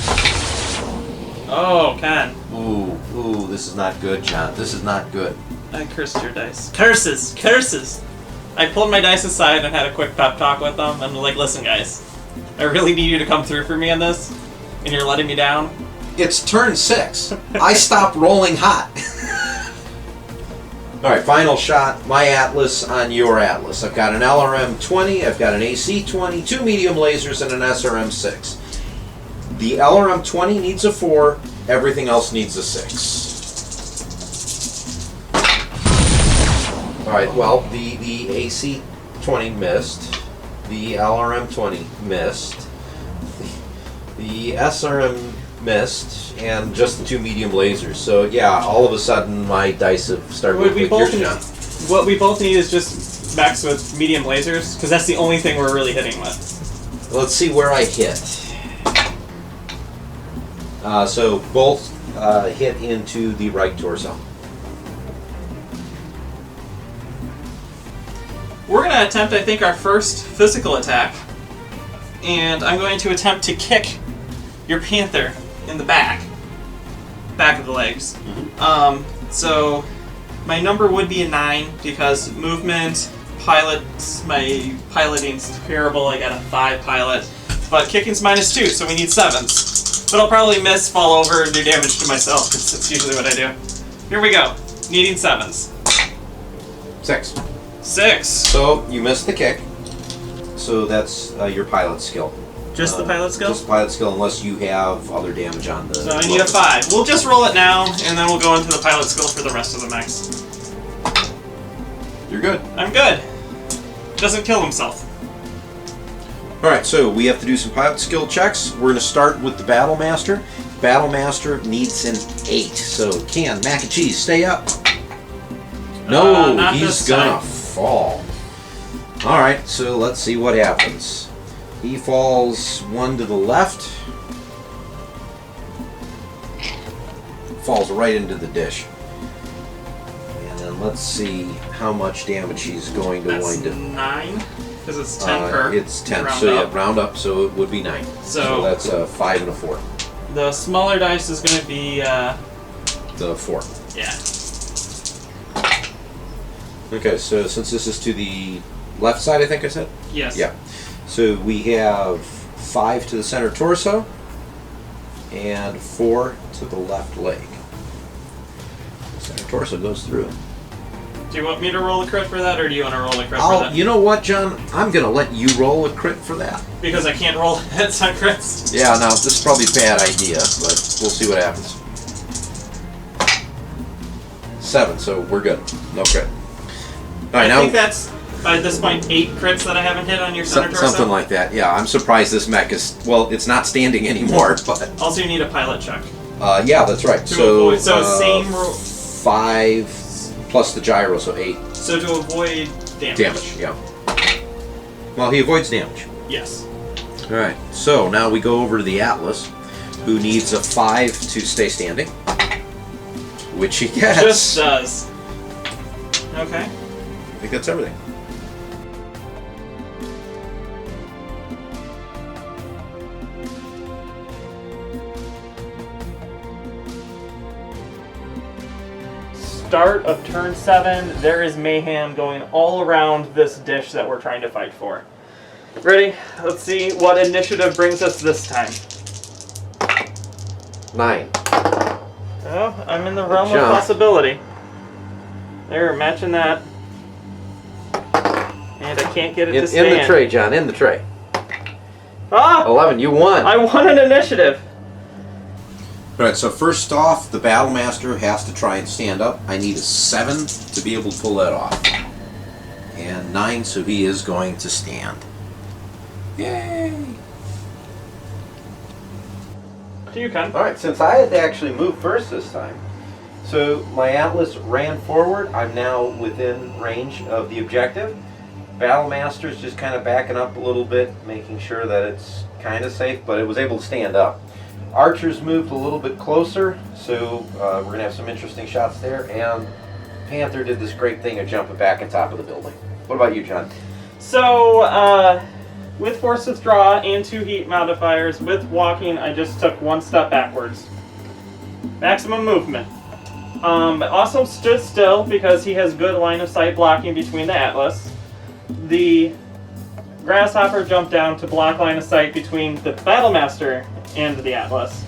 Oh, Ken. Ooh, this is not good, John. This is not good. I cursed your dice. Curses! Curses! I pulled my dice aside and had a quick pep talk with them. I'm like, listen, guys. I really need you to come through for me on this, and you're letting me down. It's turn 6. I stopped rolling hot. All right, final shot. My Atlas on your Atlas. I've got an LRM 20. I've got an AC 20, 2 medium lasers, and an SRM 6. The LRM 20 needs a 4. Everything else needs a 6. All right. Well, the AC 20 missed. The LRM 20 missed. The SRM missed, and just the 2 medium lasers. So yeah, all of a sudden my dice have started What we with both your need, John. what we both need is just max with medium lasers, because that's the only thing we're really hitting with. Let's see where I hit. So both hit into the right torso. We're going to attempt, I think, our first physical attack, and I'm going to attempt to kick your panther in the back of the legs. Mm-hmm. So my number would be a 9 because movement, pilots, my piloting's terrible. I got a 5 pilot, but kicking's -2, so we need 7s. But I'll probably miss, fall over, and do damage to myself because that's usually what I do. Here we go. Needing 7s. 6. 6. So you missed the kick. So that's your pilot skill. Just the pilot skill? Just pilot skill, unless you have other damage on the. So I need a 5. We'll just roll it now, and then we'll go into the pilot skill for the rest of the mechs. You're good. I'm good. Doesn't kill himself. All right, so we have to do some pilot skill checks. We're going to start with the Battlemaster. Battlemaster needs an 8. So can mac and cheese stay up? No, not he's this gonna time. fall. All right, so let's see what happens. He falls 1 to the left. Falls right into the dish. And then let's see how much damage he's going to That's wind up. 9, because it's 10 per. It's 10, round so up. yeah, round up, so it would be 9. So that's a 5 and a 4. The smaller dice is going to be, The 4. yeah. Okay, so since this is to the left side, I think I said? Yes. Yeah. So we have 5 to the center torso and 4 to the left leg. The center torso goes through. Do you want me to roll a crit for that, or do you want to roll a crit for Oh, that? you know what, John? I'm going to let you roll a crit for that. Because I can't roll hits on crits. Yeah, no, this is probably a bad idea, but we'll see what happens. 7, so we're good. No crit. All right, I think that's, by this point, 8 crits that I haven't hit on your center torso. something like that. Yeah, I'm surprised this mech is, well, it's not standing anymore, but Also, you need a pilot check. yeah, that's right. To So avoid, so same roll. 5 plus the gyro, so 8 So to avoid damage. damage. Yeah. Well, he avoids damage. Yes. All right. So now we go over to the Atlas, who needs a 5 to stay standing, which he gets. Just does. Okay. I think that's everything. Start of turn 7, there is mayhem going all around this dish that we're trying to fight for. Ready? Let's see what initiative brings us this time. 9. Oh, I'm in the realm of Jump. possibility. There, matching that. And I can't get it to stand. In the tray, John. In the tray. Ah! 11. You won. I won an initiative. All right. So first off, the Battlemaster has to try and stand up. I need a 7 to be able to pull that off. 9, so he is going to stand. Yay! To you, Ken. Alright, since I had to actually move first this time, so my Atlas ran forward. I'm now within range of the objective. Battlemaster's just kind of backing up a little bit, making sure that it's kind of safe, but it was able to stand up. Archers moved a little bit closer, so we're going to have some interesting shots there, and Panther did this great thing of jumping back on top of the building. What about you, John? So, with force withdraw and 2 heat modifiers, with walking, I just took 1 step backwards. Maximum movement. Also stood still because he has good line of sight blocking between the Atlas. The Grasshopper jumped down to block line of sight between the Battlemaster and the Atlas.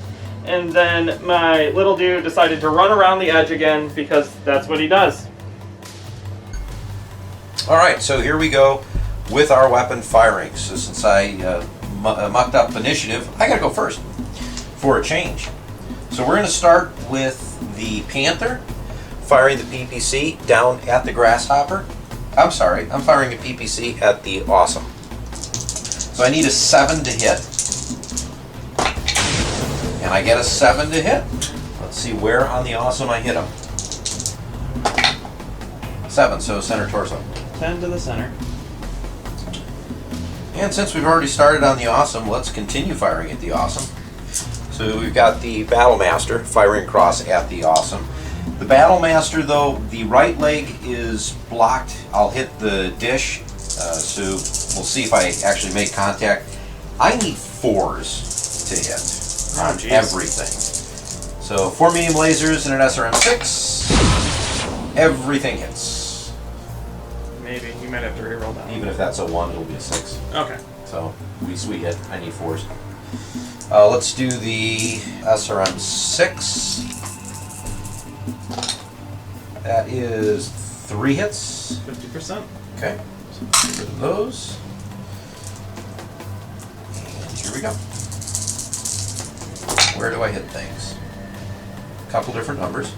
And then my little dude decided to run around the edge again because that's what he does. Alright, so here we go with our weapon firing. So since I mucked up initiative, I gotta go first for a change. So we're going to start with the Panther, firing the PPC down at the Grasshopper. I'm sorry, I'm firing a PPC at the Awesome. So I need a 7 to hit. And I get a 7 to hit. Let's see where on the Awesome I hit him. 7, so center torso. 10 to the center. And since we've already started on the Awesome, let's continue firing at the Awesome. So we've got the Battlemaster firing across at the Awesome. The Battlemaster, though, the right leg is blocked. I'll hit the dish, so we'll see if I actually make contact. I need 4s to hit on everything. So 4 medium lasers and an SRM-6. Everything hits. Maybe. You might have to reroll that. Even if that's a 1, it'll be a 6. Okay. So, sweet hit. I need 4s. Let's do the SRM-6. That is 3 hits. 50%. Okay. So get rid of those. And here we go. Where do I hit things? A couple different numbers.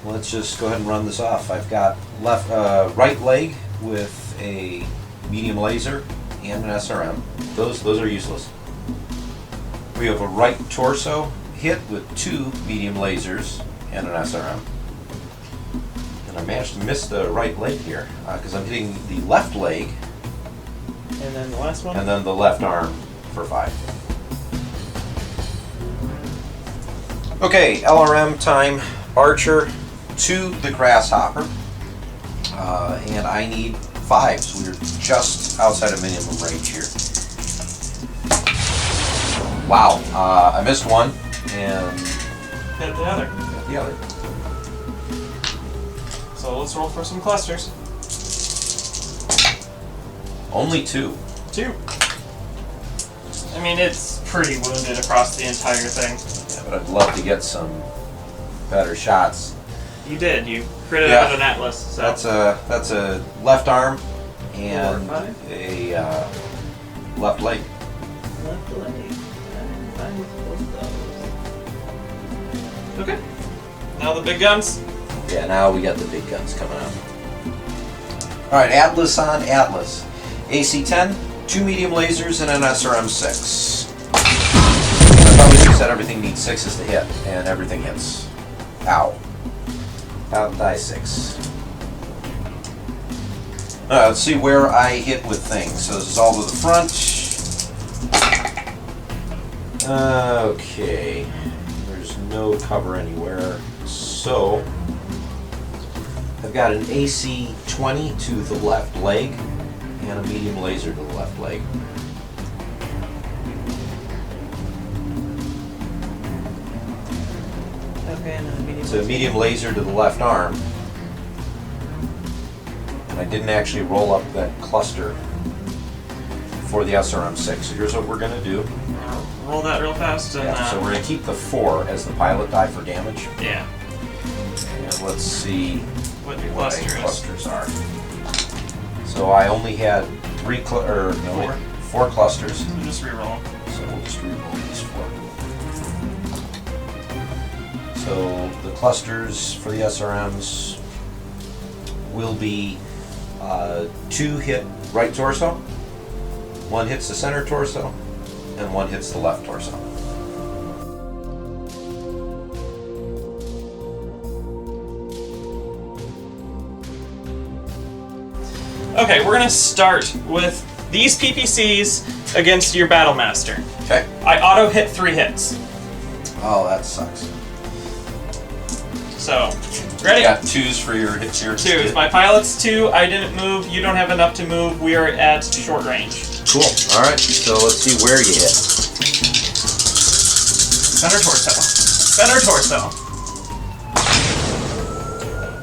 Let's just go ahead and run this off. I've got right leg with a medium laser and an SRM. Those are useless. We have a right torso hit with 2 medium lasers and an SRM. And I managed to miss the right leg here because I'm hitting the left leg. And then the last one? And then the left arm for 5. Okay, LRM time. Archer to the Grasshopper. And I need 5s. We're just outside of minimum range here. Wow, I missed one and hit the other. hit the other. So let's roll for some clusters. Only 2. 2. I mean, it's pretty wounded across the entire thing. Yeah, but I'd love to get some better shots. You did. You critted out an Atlas. So. That's a left arm and 4 or 5? a left leg. Left leg. Okay. Now the big guns. Yeah, now we got the big guns coming out. Alright, Atlas on Atlas. AC-10, 2 medium lasers, and an SRM-6. I probably should have said everything needs 6s to hit, and everything hits. Ow. Out die 6. Let's see where I hit with things. So this is all to the front. Okay. There's no cover anywhere. So I've got an AC-20 to the left leg and a medium laser to the left leg. Okay, and then medium. It's a medium laser to the left arm. And I didn't actually roll up that cluster for the SRM-6. So here's what we're going to do. Roll that real fast. And, So we're going to keep the 4 as the pilot die for damage. Yeah. And let's see What your what cluster my is. clusters are. So I only had 4 clusters. So just reroll. So we'll just re-roll these 4. So the clusters for the SRMs will be 2 hit right torso, 1 hits the center torso, and 1 hits the left torso. Okay, we're gonna start with these PPCs against your Battle Master. Okay. I auto hit 3 hits. Oh, that sucks. So, ready? You got 2s for your hits here. 2s. My pilot's 2. I didn't move. You don't have enough to move. We are at short range. Cool. All right. So let's see where you hit. Center torso. Center torso.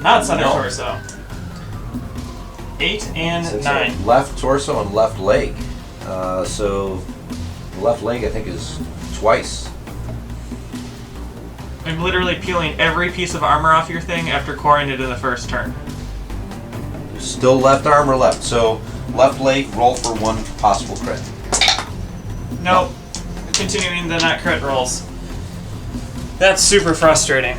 Not center torso. 8 and 9. Left torso and left leg. So left leg, I think, is twice. I'm literally peeling every piece of armor off your thing after coring it in the first turn. Still left armor left. So left leg, roll for 1 possible crit. Nope. Continuing the not crit rolls. That's super frustrating.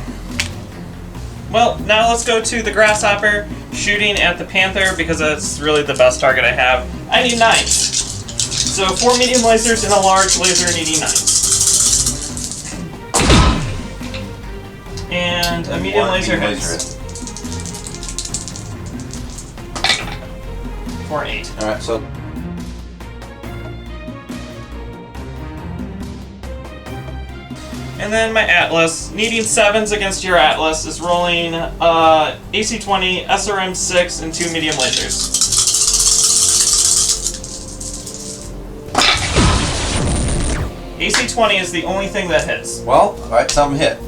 Well, now let's go to the Grasshopper, shooting at the Panther, because that's really the best target I have. I need 9s. So 4 medium lasers and a large laser needing 9s. And a medium laser hits. For 8. Alright, so and then my Atlas, needing 7s against your Atlas, is rolling AC-20, SRM-6, and 2 medium lasers. AC-20 is the only thing that hits. well, alright, something hit.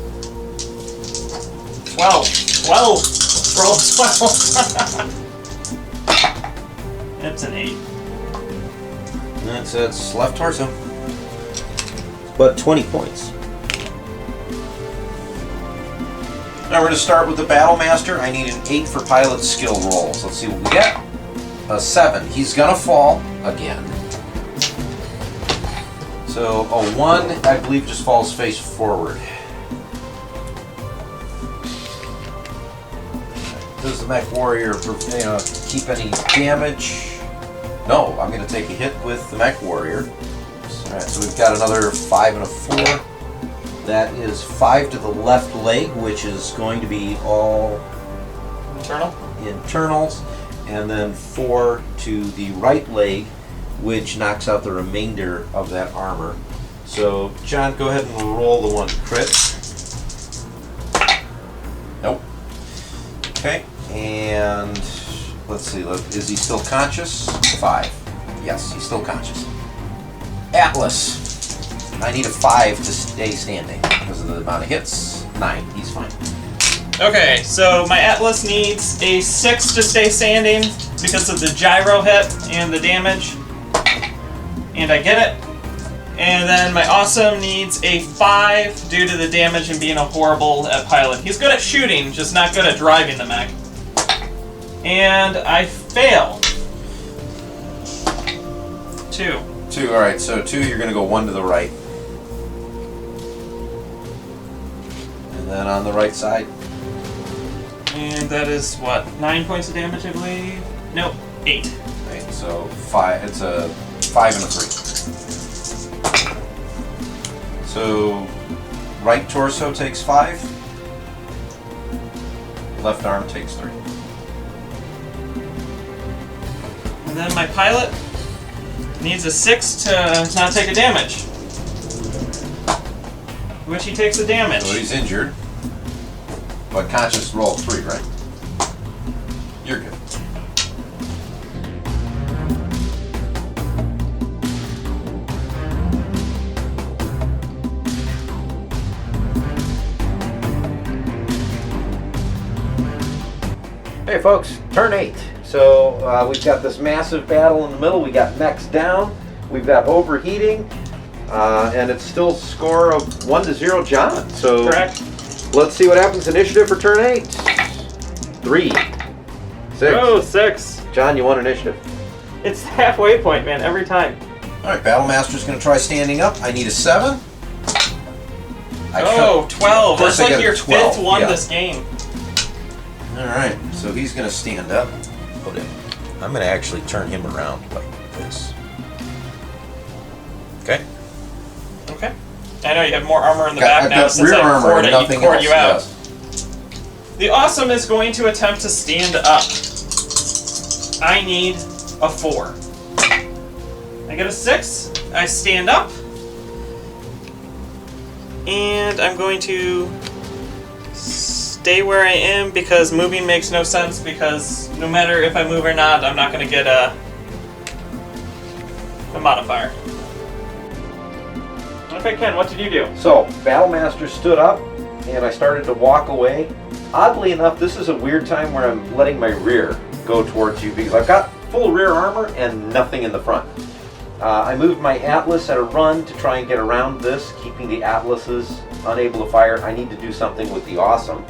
12. 12! Roll 12. That's an 8. It's left torso. But 20 points. Now we're going to start with the Battle Master. I need an 8 for pilot skill rolls. Let's see what we get. A 7. He's going to fall again. So a 1, I believe, just falls face forward. Does the Mech Warrior keep any damage? No, I'm going to take a hit with the Mech Warrior. Alright, so we've got another 5 and a 4. That is 5 to the left leg, which is going to be all internals, and then 4 to the right leg, which knocks out the remainder of that armor. So, John, go ahead and roll the 1 crit. Nope. Okay, and let's see, is he still conscious? 5. Yes, he's still conscious. Atlas. I need a 5 to stay standing because of the amount of hits. 9, he's fine. Okay, so my Atlas needs a 6 to stay standing because of the gyro hit and the damage. And I get it. And then my Awesome needs a 5 due to the damage and being a horrible at pilot. He's good at shooting, just not good at driving the mech. And I fail. 2. 2, alright, so 2, you're going to go 1 to the right. And then on the right side. And that is what? 9 points of damage, I believe? Nope, 8. Right, so 5, it's a 5 and a 3. So right torso takes 5. Left arm takes 3. And then my pilot needs a 6 to not take a damage. Which he takes a damage. So he's injured. But conscious roll 3, right? You're good. Hey folks, turn 8. So we've got this massive battle in the middle. We got mechs down. We've got overheating. And it's still score of 1-0 John. So Correct. Let's see what happens. Initiative for turn 8. 3. 6. Oh, 6. John, you won initiative. It's halfway point, man, every time. Alright, Battle Master's going to try standing up. I need a 7. 12. That's like your 12. 5th one Yeah. this game. Alright, so he's going to stand up. Put it. I'm going to actually turn him around like this. Okay. Okay. I know you have more armor in the I've back now got since rear I armor poured and it, nothing poured else. you out. Yes. The Awesome is going to attempt to stand up. I need a 4. I get a 6. I stand up. And I'm going to stay where I am because moving makes no sense, because no matter if I move or not, I'm not going to get a modifier. Okay, Ken, what did you do? So, Battlemaster stood up, and I started to walk away. Oddly enough, this is a weird time where I'm letting my rear go towards you because I've got full rear armor and nothing in the front. I moved my Atlas at a run to try and get around this, keeping the Atlases unable to fire. I need to do something with the Awesome.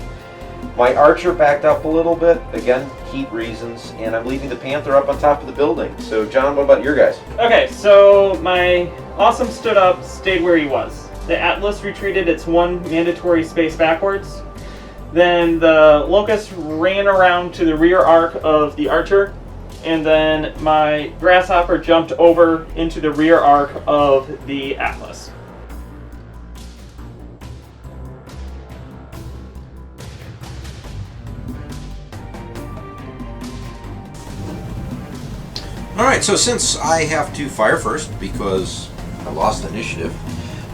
My Archer backed up a little bit, again, heat reasons, and I'm leaving the Panther up on top of the building. So, John, what about your guys? Okay, so my Awesome stood up, stayed where he was. The Atlas retreated its 1 mandatory space backwards. Then the Locust ran around to the rear arc of the Archer, and then my Grasshopper jumped over into the rear arc of the Atlas. Alright, so since I have to fire first because I lost initiative,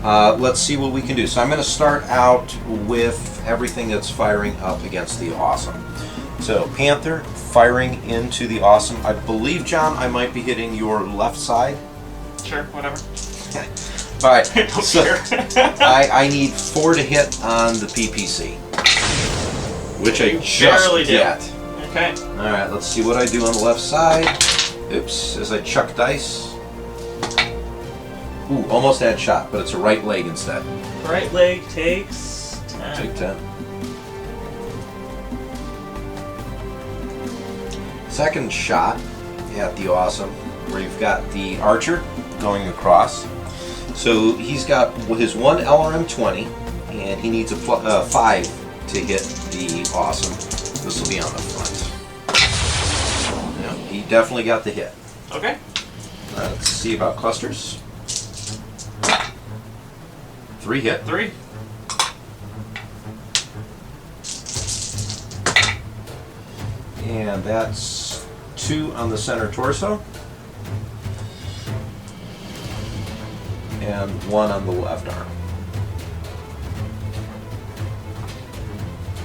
let's see what we can do. So I'm going to start out with everything that's firing up against the Awesome. So Panther firing into the Awesome. I believe, John, I might be hitting your left side. Sure, whatever. Alright, Don't so care. I need 4 to hit on the PPC, which I just barely do. get. Okay. Alright, let's see what I do on the left side. Oops, as I chuck dice. Ooh, almost had shot, but it's a right leg instead. Right leg takes 10. Take 10. Second shot at the Awesome, where you've got the Archer going across. So he's got his 1 LRM-20, and he needs a 5 to hit the Awesome. This will be on the front. Yeah, he definitely got the hit. Okay. Let's see about clusters. 3 hit. 3. And that's 2 on the center torso. And 1 on the left arm.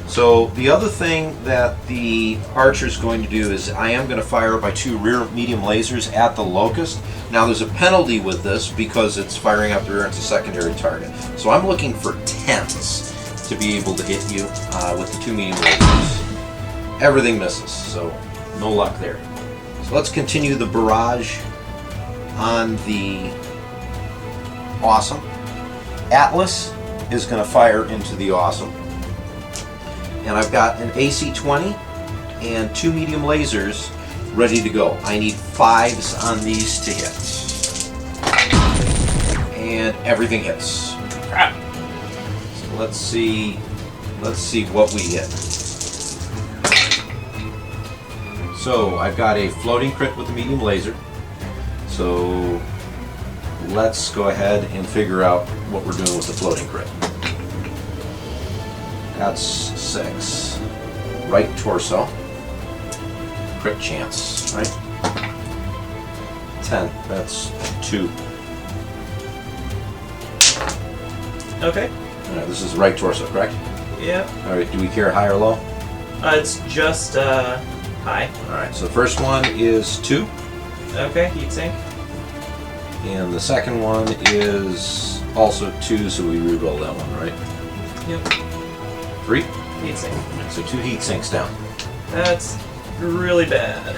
So the other thing that the Archer's going to do is I am going to fire by 2 rear medium lasers at the Locust. Now there's a penalty with this because it's firing up the rear into secondary target. So I'm looking for 10s to be able to hit you with the 2 medium lasers. Everything misses, so no luck there. So let's continue the barrage on the Awesome. Atlas is going to fire into the Awesome. And I've got an AC-20 and 2 medium lasers ready to go. I need 5s on these to hit. And everything hits. Crap. So let's see what we hit. So I've got a floating crit with a medium laser. So let's go ahead and figure out what we're doing with the floating crit. That's 6. Right torso. Crit chance, right? 10. That's 2. Okay. Alright, this is right torso, correct? Yep. Alright, do we care high or low? It's just high. Alright, so the first one is 2. Okay, heat sink. And the second one is also 2, so we re-roll that one, right? Yep. 3. Heat sink. So 2 heat sinks down. That's really bad.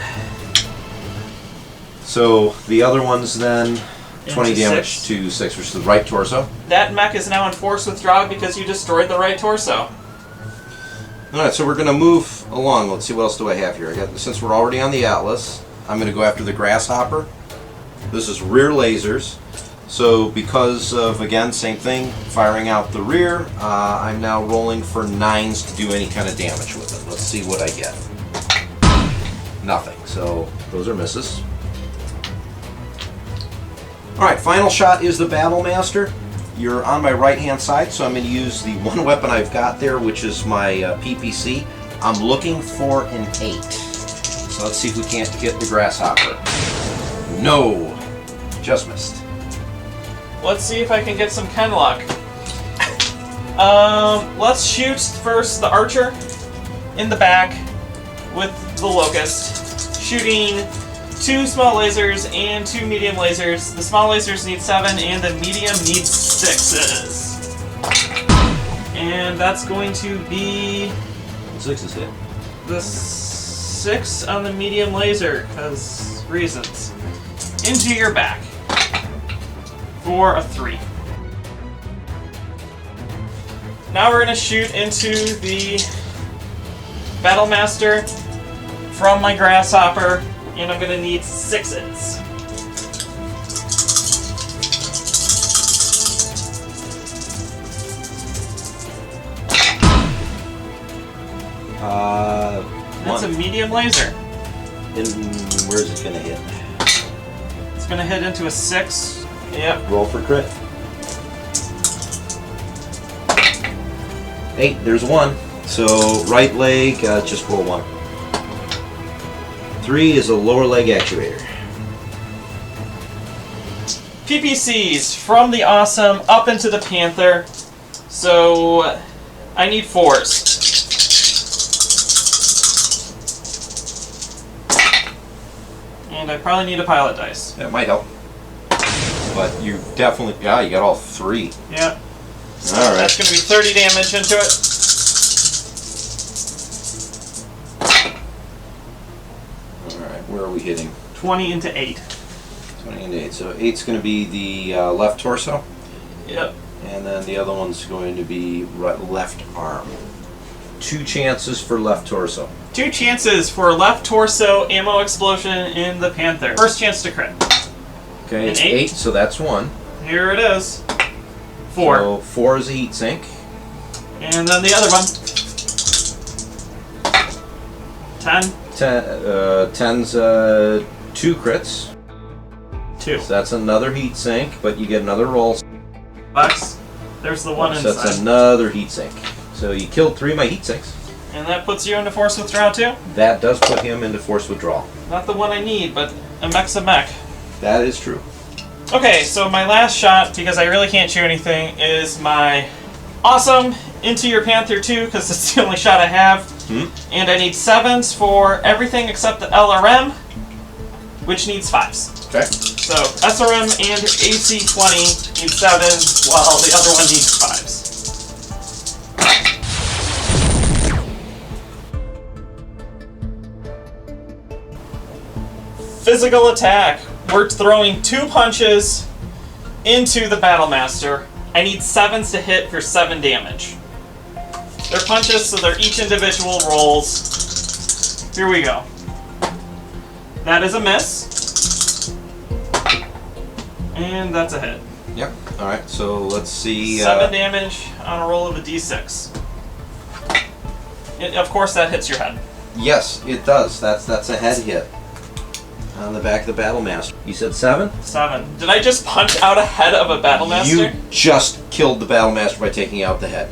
So the other one's then 20 Into damage 6. to 6, which is the right torso. That mech is now in force withdrawal because you destroyed the right torso. Alright, so we're going to move along. Let's see, what else do I have here? Since we're already on the Atlas, I'm going to go after the Grasshopper. This is rear lasers. So because of, again, same thing, firing out the rear, I'm now rolling for 9s to do any kind of damage with it. Let's see what I get. Nothing. So those are misses. Alright, final shot is the Battlemaster. You're on my right-hand side, so I'm going to use the one weapon I've got there, which is my PPC. I'm looking for an 8. So let's see if we can't hit the Grasshopper. No! Just missed. Let's see if I can get some Ken luck. Let's shoot first the Archer in the back with the Locust, shooting 2 small lasers and 2 medium lasers. The small lasers need 7 and the medium needs 6s. And that's going to be 6 is hit. the 6 on the medium laser, because reasons. Into your back for a 3. Now we're going to shoot into the Battlemaster from my Grasshopper, and I'm going to need 6s. That's a medium laser. And where's it going to hit? It's going to hit into a 6. Yep. Roll for crit. 8, there's 1. So right leg, just roll 1. 3 is a lower leg actuator. PPCs from the Awesome up into the Panther. So I need 4s. And I probably need a pilot dice. That might help. But you definitely, yeah, you got all 3. Yep. So all right. That's going to be 30 damage into it. Alright, where are we hitting? 20 into 8. 20 and 8. So 8's going to be the left torso. Yep. And then the other one's going to be left arm. 2 chances for left torso. 2 chances for left torso ammo explosion in the Panther. First chance to crit. Okay, it's An 8. 8, so that's 1. Here it is. 4. So 4 is a heat sink. And then the other one. 10. 10's 2 crits. 2. So that's another heat sink, but you get another roll. Bucks. There's the one So inside. that's another heat sink. So you killed 3 of my heat sinks. And that puts you into force withdrawal too? That does put him into force withdrawal. Not the one I need, but a mech's a mech. That is true. Okay, so my last shot, because I really can't shoot anything, is my Awesome into your Panther 2, because it's the only shot I have. And I need 7s for everything except the LRM, which needs 5s. Okay. So SRM and AC-20 need 7s, while the other one needs 5s. Physical attack. We're throwing 2 punches into the Battlemaster. I need 7s to hit for 7 damage. They're punches, so they're each individual rolls. Here we go. That is a miss. And that's a hit. Yep. Alright, so let's see. 7 damage on a roll of a d6. Of course, that hits your head. Yes, it does. That's a head hit. On the back of the Battlemaster. You said 7? 7. Did I just punch out a head of a Battlemaster? You just killed the Battlemaster by taking out the head.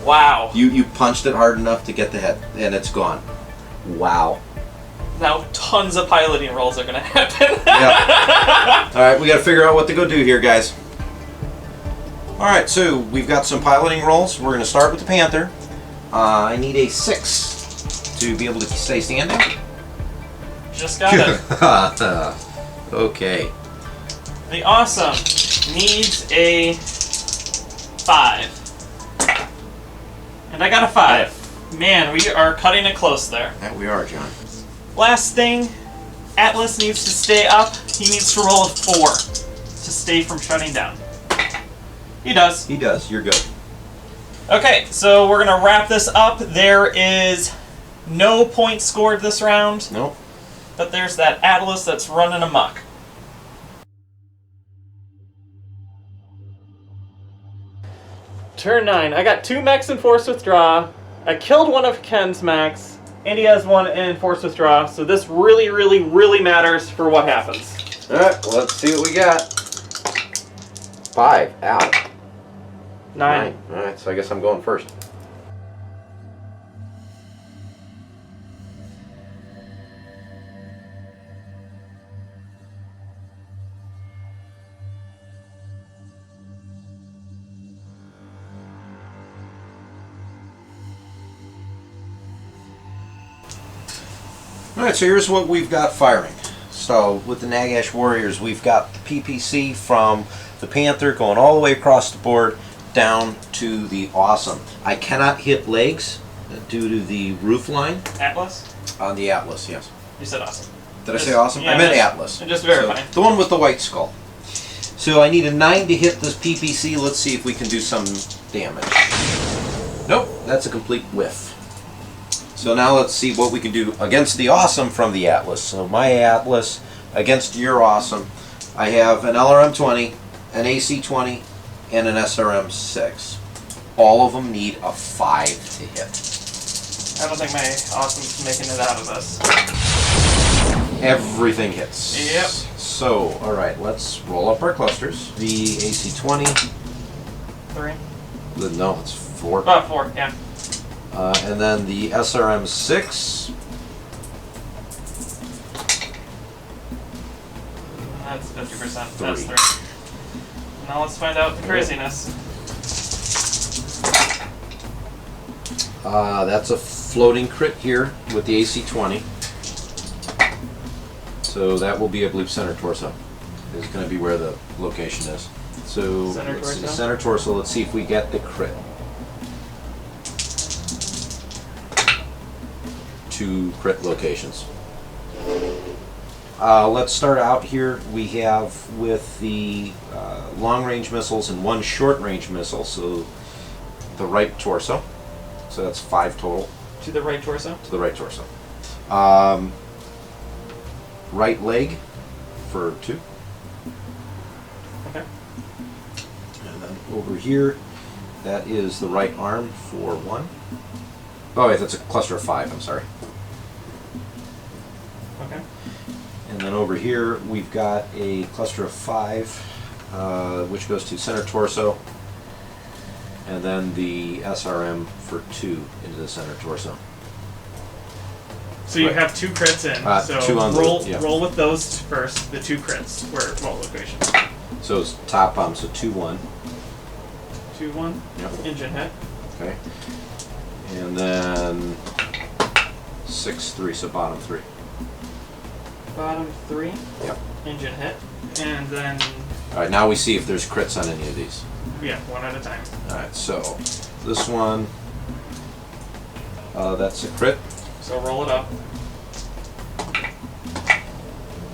Wow. You punched it hard enough to get the head, and it's gone. Wow. Now tons of piloting rolls are going to happen. Yep. Alright, we got to figure out what to go do here, guys. Alright, so we've got some piloting rolls. We're going to start with the Panther. I need a 6 to be able to stay standing. Just got it. Okay. The Awesome needs a 5. And I got a 5. Man, we are cutting it close there. That we are, John. Last thing, Atlas needs to stay up. He needs to roll a 4 to stay from shutting down. He does. He does. You're good. Okay, so we're going to wrap this up. There is no points scored this round. Nope. But there's that Atlas that's running amok. Turn 9. I got 2 mechs in force withdraw. I killed one of Ken's mechs. And he has 1 in force withdraw, so this really, really, really matters for what happens. Alright, let's see what we got. 5. Out. 9. Alright, so I guess I'm going first. Alright, so here's what we've got firing. So with the Nagash Warriors, we've got the PPC from the Panther going all the way across the board down to the Awesome. I cannot hit legs due to the roof line. Atlas? On the Atlas, yes. You said Awesome. Did I say Awesome? Yeah, I meant Atlas. Just verify. So, the one with the white skull. So I need a 9 to hit this PPC. Let's see if we can do some damage. Nope, that's a complete whiff. So now let's see what we can do against the Awesome from the Atlas. So my Atlas against your Awesome. I have an LRM-20, an AC-20, and an SRM-6. All of them need a 5 to hit. I don't think my Awesome's making it out of this. Everything hits. Yep. So, alright, let's roll up our clusters. The AC-20. 3. No, it's 4. Oh, 4, yeah. And then the SRM-6. That's 50%. 3. That's 3. Now let's find out the craziness. That's a floating crit here with the AC-20. So that will be, I believe, center torso. Is going to be where the location is. So Center let's see, torso? center torso. Let's see if we get the crit. 2 crit locations. Let's start out here. We have with the long-range missiles and 1 short-range missile. So the right torso. So that's 5 total. To the right torso? To the right torso. Right leg for 2. Okay. And then over here, that is the right arm for 1. Oh wait, that's a cluster of 5, I'm sorry. Okay. And then over here, we've got a cluster of 5, which goes to center torso. And then the SRM for 2 into the center torso. So you have 2 crits in. So 2 on roll with those first. The 2 crits were what location? So it's top bomb, so 2-1. 2-1. Yep. Engine hit. Okay. And then 6-3, so bottom 3. Bottom 3. Yep. Engine hit. And then Alright, now we see if there's crits on any of these. yeah, 1 at a time. Alright, so this one, that's a crit. So roll it up.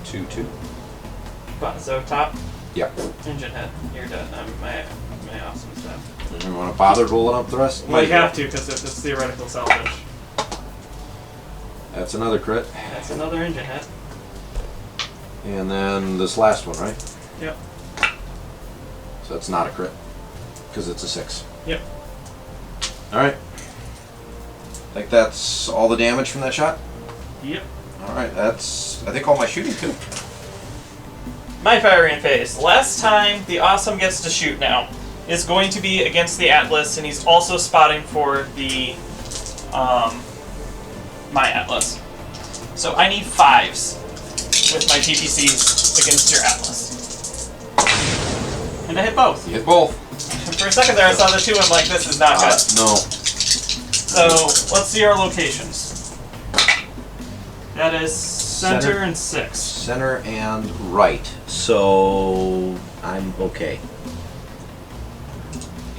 2-2. So top. Yep. Engine hit. You're dead. My Awesome's dead. You want to bother rolling up the rest? Well, you have to because it's theoretical salvage. That's another crit. That's another engine hit. And then this last one, right? Yep. So that's not a crit because it's a 6. Yep. Alright. I think that's all the damage from that shot? Yep. Alright, that's, I think, all my shooting too. My firing phase. Last time the Awesome gets to shoot now is going to be against the Atlas, and he's also spotting for the my Atlas. So I need 5s with my PPCs against your Atlas. And I hit both. You hit both. For a second there I saw the 2 and I'm like, this is not good. No. So let's see our locations. That is center and 6. Center and right. So I'm okay.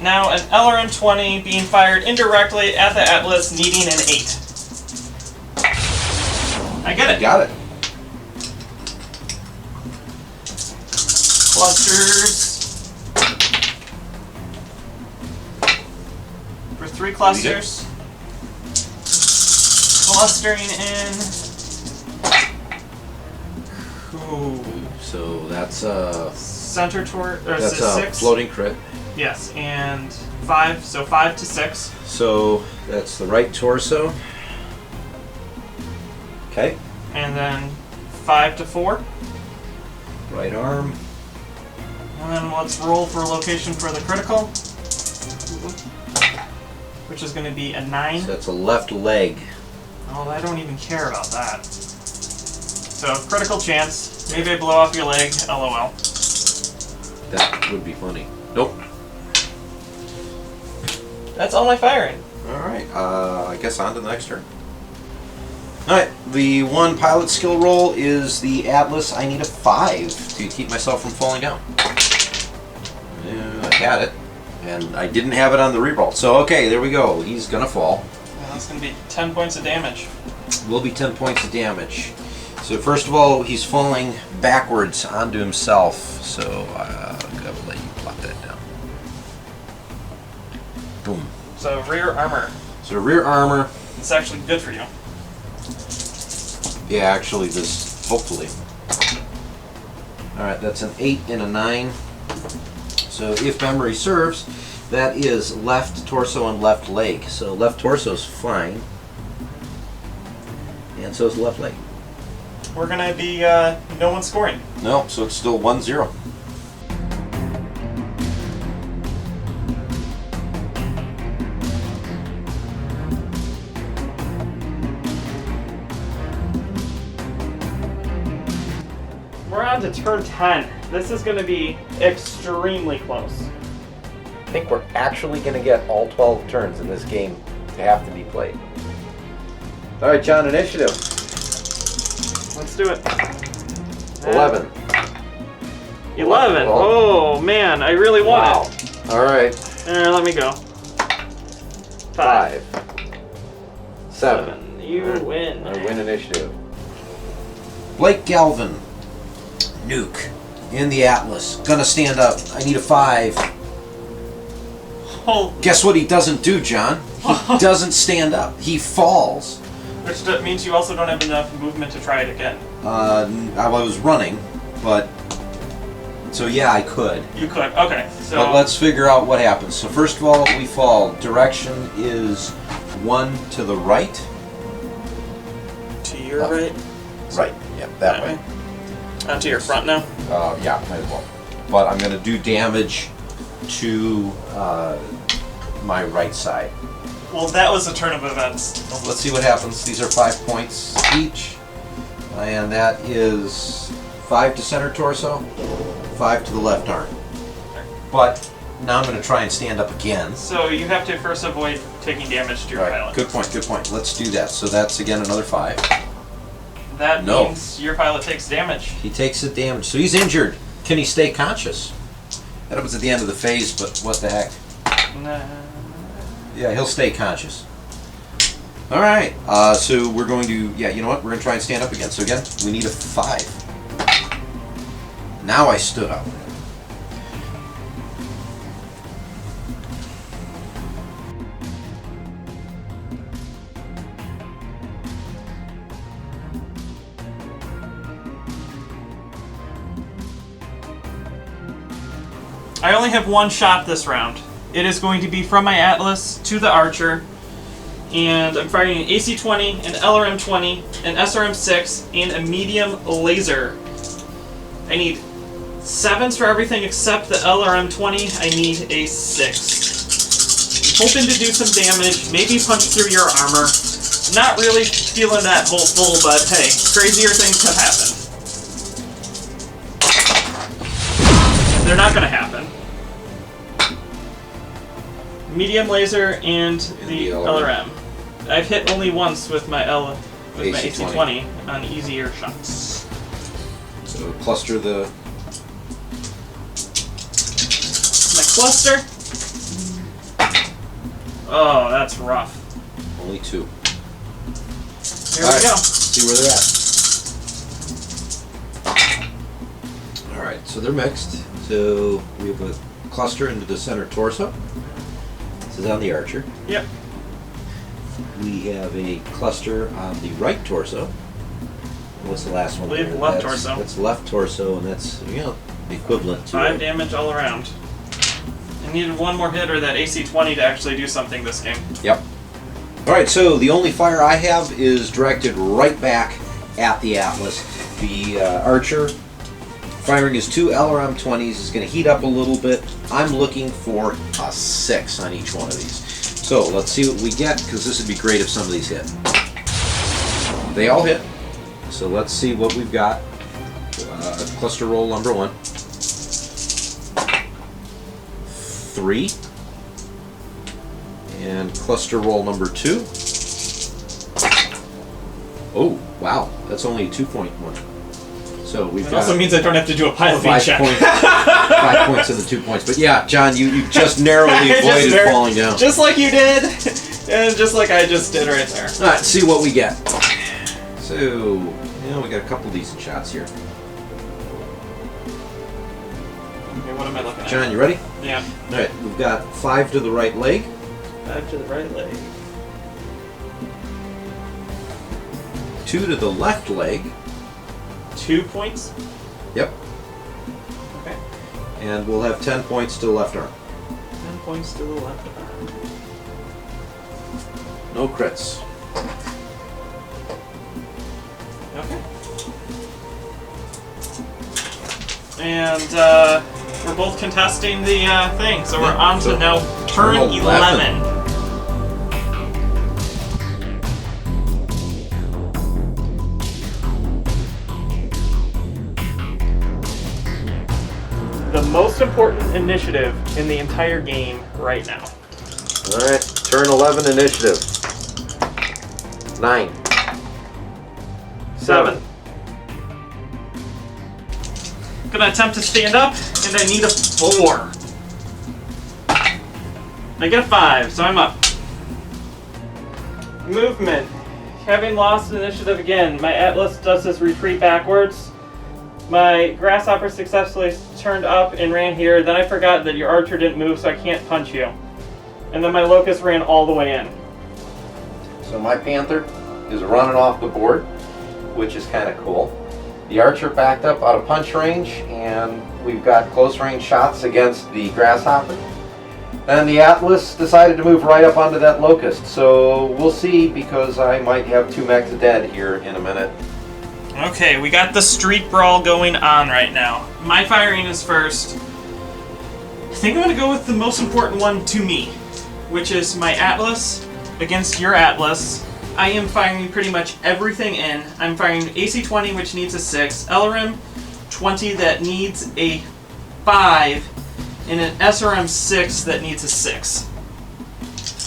Now an LRM-20 being fired indirectly at the Atlas, needing an 8. I get it. Got it. Clusters. For 3 clusters. Clustering in. Ooh. So that's a Center toward that's a 6. floating crit. Yes, and 5. So 5 to 6. So that's the right torso. Okay. And then 5 to 4. Right arm. And then let's roll for a location for the critical, which is going to be a 9. So that's a left leg. Oh, I don't even care about that. So, critical chance. Maybe I blow off your leg. LOL. That would be funny. Nope. That's all my firing. Alright, I guess on to the next turn. Alright, the one pilot skill roll is the Atlas. I need a 5 to keep myself from falling down. Yeah, I had it, and I didn't have it on the reroll. So, okay, there we go. He's gonna fall. And that's going to be 10 points of damage. Will be 10 points of damage. So first of all, he's falling backwards onto himself. So I'm gonna let you plot that down. Boom. So rear armor. So rear armor. It's actually good for you. Yeah, actually, this hopefully. All right, that's an 8 and a 9. So if memory serves, that is left torso and left leg. So left torso is fine, and so is left leg. We're going to be no one scoring. No, so it's still 1-0. We're on to turn 10. This is going to be extremely close. I think we're actually going to get all 12 turns in this game to have to be played. All right, John, initiative. Let's do it. 11. 11. Oh, man, I really want it. All right. Let me go. 5. 7. You win. I win initiative. Blake Galvin. Nuke. In the Atlas. Gonna stand up. I need a 5. Oh. Guess what he doesn't do, John? He doesn't stand up. He falls. Which means you also don't have enough movement to try it again. I was running, but... So yeah, I could. You could. Okay, so... But let's figure out what happens. So first of all, we fall. Direction is 1 to the right. To your right? Right. Yeah, that way. To your front now? Yeah, might as well. But I'm going to do damage to my right side. Well, that was a turn of events. Let's see what happens. These are 5 points each. And that is 5 to center torso, 5 to the left arm. But now I'm going to try and stand up again. So you have to first avoid taking damage to your pilot. Good point, good point. Let's do that. So that's again another 5. That means your pilot takes damage. He takes the damage. So he's injured. Can he stay conscious? That happens at the end of the phase, but what the heck? Nah. Yeah, he'll stay conscious. All right. So we're going to, yeah, you know what? We're going to try and stand up again. So again, we need a 5. Now I stood up. I only have one shot this round. It is going to be from my Atlas to the Archer, and I'm firing an AC-20, an LRM-20, an SRM-6, and a medium laser. I need 7s for everything except the LRM-20. I need a 6. I'm hoping to do some damage, maybe punch through your armor. Not really feeling that hopeful, but hey, crazier things have happened. They're not going to happen. Medium laser and the LRM. I've hit only once with my AC-20 on easier shots. So cluster the... My cluster? Oh, that's rough. Only 2. Here we go. See where they're at. Alright, so they're mixed. So we have a cluster into the center torso. This is on the Archer. Yep. We have a cluster on the right torso. What's the last one? I believe left torso. That's left torso, and that's, you know, equivalent to 5 damage all around. I needed one more hit or that AC-20 to actually do something this game. Yep. Alright, so the only fire I have is directed right back at the Atlas. The Archer, firing his 2 LRM 20s, is going to heat up a little bit. I'm looking for a 6 on each one of these. So let's see what we get, because this would be great if some of these hit. They all hit. So let's see what we've got. Cluster roll number 1. 3. And cluster roll number 2. Oh, wow. That's only a 2-point one. So we've got... also means I don't have to do a piloting check. 5 points and the 2 points. But yeah, John, you just narrowly avoided falling down. Just like you did, and just like I just did right there. All right, see what we get. So, we got a couple decent shots here. Okay, what am I looking at? John, you ready? Yeah. All right, we've got 5 to the right leg. 5 to the right leg. 2 to the left leg. 2 points? Yep. Okay. And we'll have 10 points to the left arm. 10 points to the left arm. No crits. Okay. And we're both contesting the thing, so we're on to now turn 11. The most important initiative in the entire game right now. Alright, turn 11 initiative. 9. 7. Gonna attempt to stand up, and I need a 4. I get a 5, so I'm up. Movement. Having lost initiative again, my Atlas does this retreat backwards. My Grasshopper successfully turned up and ran here. Then I forgot that your Archer didn't move, so I can't punch you. And then my Locust ran all the way in. So my Panther is running off the board, which is kind of cool. The Archer backed up out of punch range, and we've got close range shots against the Grasshopper. And the Atlas decided to move right up onto that Locust. So we'll see, because I might have 2 mechs dead here in a minute. Okay, we got the street brawl going on right now. My firing is first. I think I'm going to go with the most important one to me, which is my Atlas against your Atlas. I am firing pretty much everything in. I'm firing AC-20, which needs a 6, LRM-20 that needs a 5, and an SRM-6 that needs a 6.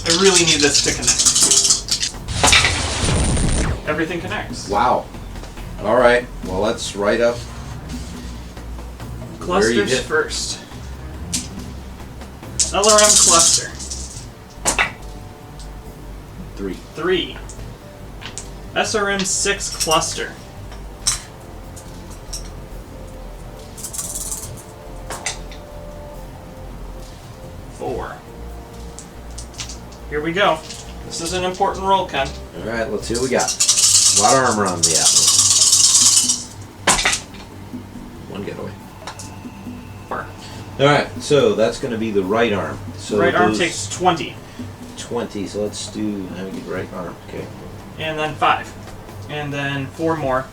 I really need this to connect. Everything connects. Wow. All right. Well, let's write up. Clusters first. LRM cluster. 3. 3. SRM-6 cluster. 4. Here we go. This is an important roll, Ken. All right. Let's see what we got. A lot of armor on the Atlas. 1 getaway. 4. All right. So that's going to be the right arm. So Right arm takes 20. 20. So let's do. Let me get right arm. Okay. And then 5. And then 4 more.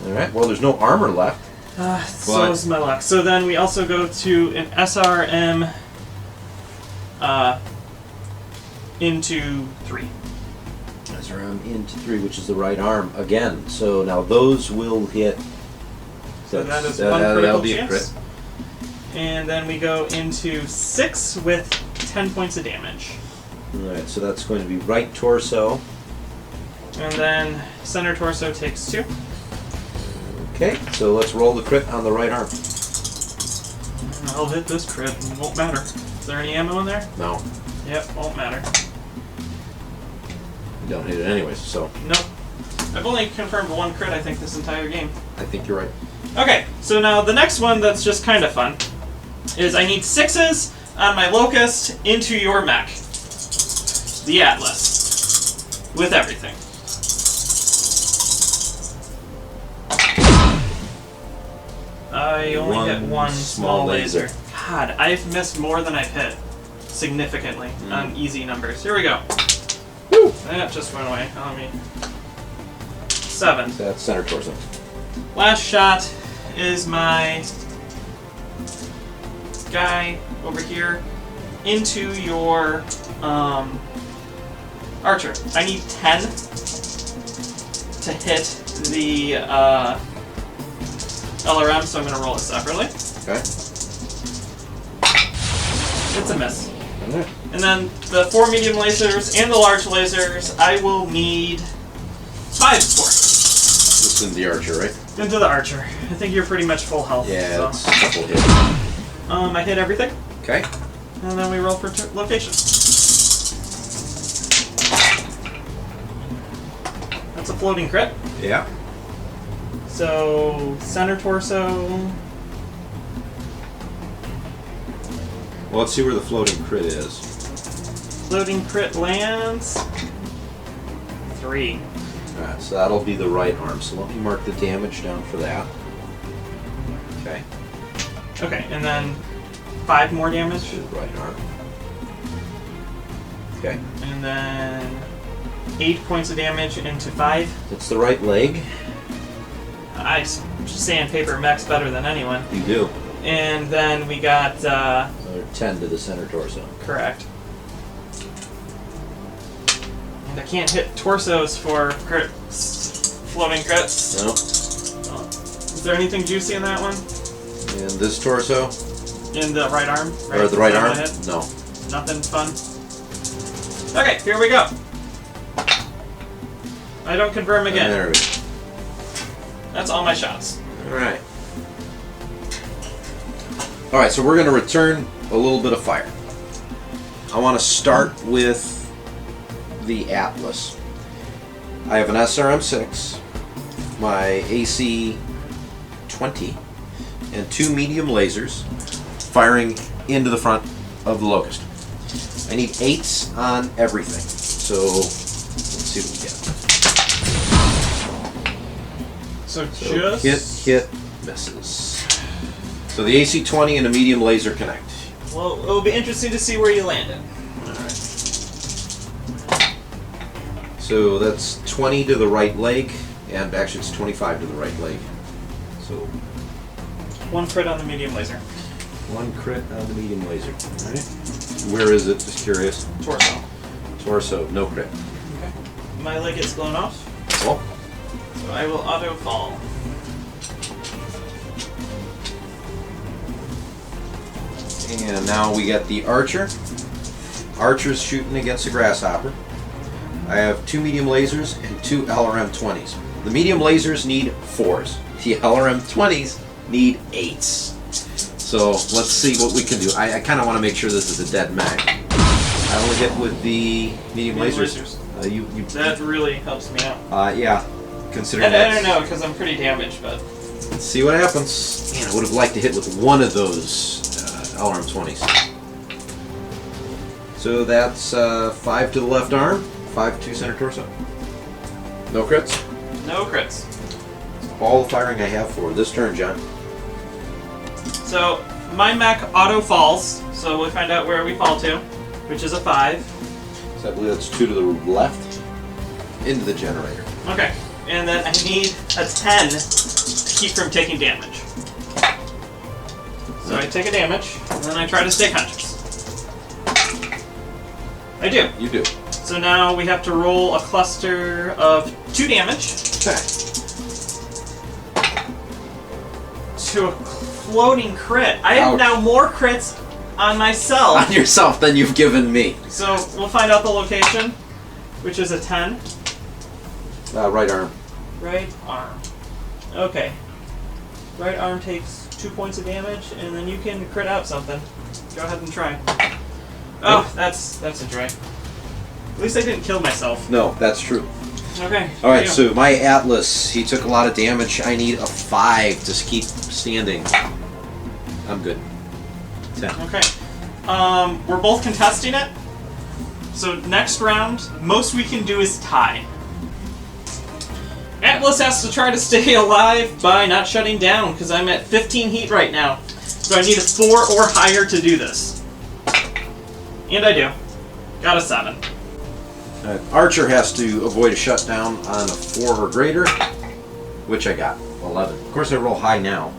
All right. Well, there's no armor left. So is my luck. So then we also go to an SRM into 3. SRM into 3, which is the right arm again. So now those will hit. So that is 1 critical be a chance. crit. And then we go into 6 with 10 points of damage. Alright, so that's going to be right torso. And then center torso takes 2. Okay, so let's roll the crit on the right arm. I'll hit this crit, it won't matter. Is there any ammo in there? No, Yep, won't matter. you don't hit it anyways, so Nope. I've only confirmed 1 crit, I think, this entire game. I think you're right. Okay, so now the next one that's just kind of fun is I need 6s on my Locust into your mech. The Atlas. With everything. I only hit 1 small laser. God, I've missed more than I've hit. Significantly on easy numbers. Here we go. That just went away. I mean, 7. That's center torso. Last shot is my guy over here into your archer. I need 10 to hit the LRM, so I'm going to roll it separately. Okay. It's a miss. Alright. And then the 4 medium lasers and the large lasers, I will need 5 for. This is the archer, right? Into the archer. I think you're pretty much full health. Yeah, so. it's a couple hits. I hit everything, Okay. and then we roll for location. That's a floating crit. Yeah. So, center torso. Well, let's see where the floating crit is. Floating crit lands. 3. Alright, so that'll be the right arm. So let me mark the damage down for that. Okay. Okay, and then 5 more damage. To the right arm. Okay. And then 8 points of damage into 5. That's the right leg. I sandpaper mechs better than anyone. You do. And then we got, Another 10 to the center torso. correct. And I can't hit torsos for floating crits. No. Is there anything juicy in that one? And this torso? In the right arm? Or the right arm? Hit? No. Nothing fun? Okay, here we go. I don't confirm again. There we go. That's all my shots. Alright. Alright, so we're going to return a little bit of fire. I want to start with the Atlas. I have an SRM-6, my AC-20, and 2 medium lasers firing into the front of the Locust. I need 8s on everything, so let's see what we get. So So just... hit, misses. So the AC-20 and a medium laser connect. Well, it'll be interesting to see where you landed. Alright. So that's 20 to the right leg, and actually it's 25 to the right leg. So 1 crit on the medium laser. 1 crit on the medium laser. Alright. Where is it? Just curious. Torso. Torso, no crit. Okay. My leg gets blown off, Oh, so I will auto fall. and now we got the archer. Archer's shooting against the grasshopper. I have 2 medium lasers and 2 LRM-20s. The medium lasers need 4s. The LRM-20s need 8s. So let's see what we can do. I kind of want to make sure this is a dead mag. I only hit with the medium lasers. That really helps me out. Yeah, considering I that. don't know, because I'm pretty damaged, but... Let's see what happens. Man, I would have liked to hit with one of those LRM-20s. So that's 5 to the left arm, 5 to center torso. No crits? No crits. All the firing I have for this turn, John. So, my mech auto falls, so we'll find out where we fall to, which is a 5. So I believe that's 2 to the left, into the generator. Okay, and then I need a 10 to keep from taking damage. So I take a damage, and then I try to stay conscious. I do. You do. So now we have to roll a cluster of 2 damage Okay. to a floating crit. I have Ouch. now more crits on myself. On yourself than you've given me. So we'll find out the location, which is a 10. Right arm. Right arm. Okay. Right arm takes 2 points of damage, and then you can crit out something. Go ahead and try. Oh, that's a try. At least I didn't kill myself. No, that's true. Okay. Alright, so my Atlas, he took a lot of damage. I need a 5 to keep standing. I'm good. 10. Okay. We're both contesting it. So next round, most we can do is tie. Atlas has to try to stay alive by not shutting down, because I'm at 15 heat right now. So I need a 4 or higher to do this. And I do. Got a 7. Archer has to avoid a shutdown on a 4 or greater, which I got, 11. Of course I roll high now.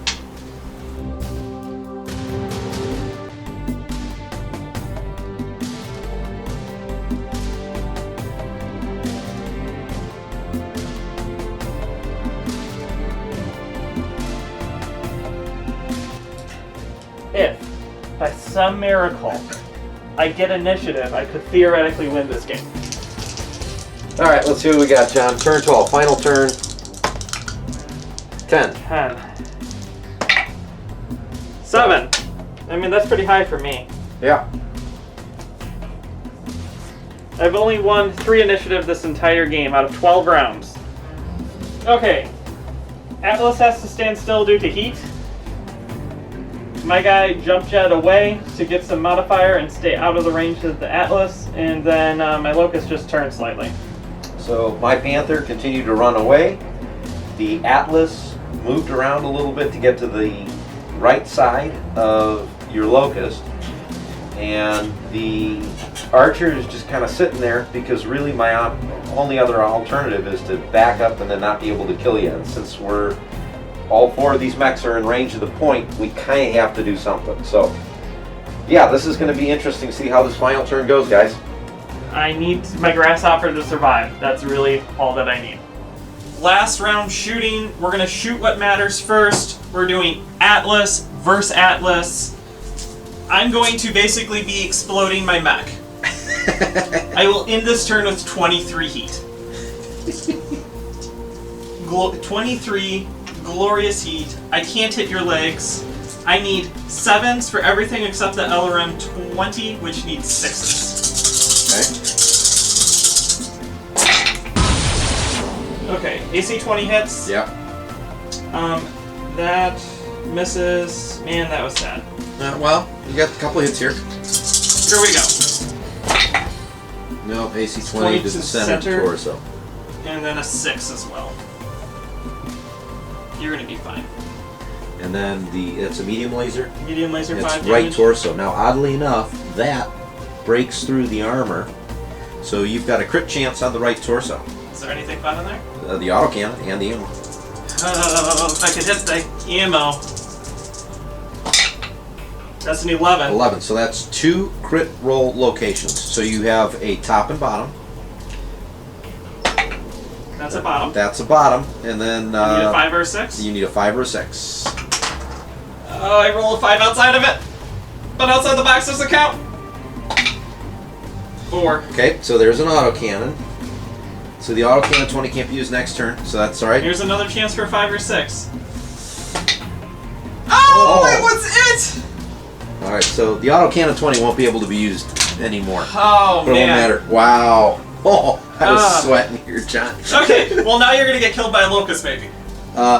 If, by some miracle, I get initiative, I could theoretically win this game. Alright, let's see what we got, John. Turn 12, final turn. 10. 10. 7. I mean, that's pretty high for me. Yeah. I've only won 3 initiative this entire game out of 12 rounds. Okay. Atlas has to stand still due to heat. My guy jump jet away to get some modifier and stay out of the range of the Atlas, and then my Locust just turned slightly. So my Panther continued to run away. The Atlas moved around a little bit to get to the right side of your Locust, and the Archer is just kind of sitting there because really my only other alternative is to back up and then not be able to kill you. And since all 4 of these mechs are in range of the point, we kind of have to do something. So yeah, this is going to be interesting to see how this final turn goes, guys. I need my Grasshopper to survive. That's really all that I need. Last round shooting. We're going to shoot what matters first. We're doing Atlas versus Atlas. I'm going to basically be exploding my mech. I will end this turn with 23 heat. 23 glorious heat. I can't hit your legs. I need 7s for everything except the LRM 20, which needs 6s. Okay, AC 20 hits. Yep. That misses. Man, that was sad. Well, you got a couple hits here. Here we go. No, AC 20 to the center torso. And then a 6 as well. You're gonna be fine. And then it's a medium laser. Medium laser, 5 it's damage. right torso. Now, oddly enough, that breaks through the armor, so you've got a crit chance on the right torso. Is there anything fun in there? The autocannon and the ammo. Oh, if I could hit the ammo. That's an 11. 11. So that's 2 crit roll locations. So you have a top and bottom. That's a bottom. That's a bottom, and then You need a 5 or a 6? you need a 5 or a 6. Oh, I roll a 5 outside of it. But outside the box doesn't count. 4. Okay, so there's an autocannon. So the autocannon 20 can't be used next turn, so that's alright. Here's another chance for a 5 or 6. Oh, it was it! Alright, so the autocannon 20 won't be able to be used anymore. Oh, But it won't man. matter. Wow. Oh, I was sweating here, John. Okay, well now you're gonna get killed by a Locust, maybe.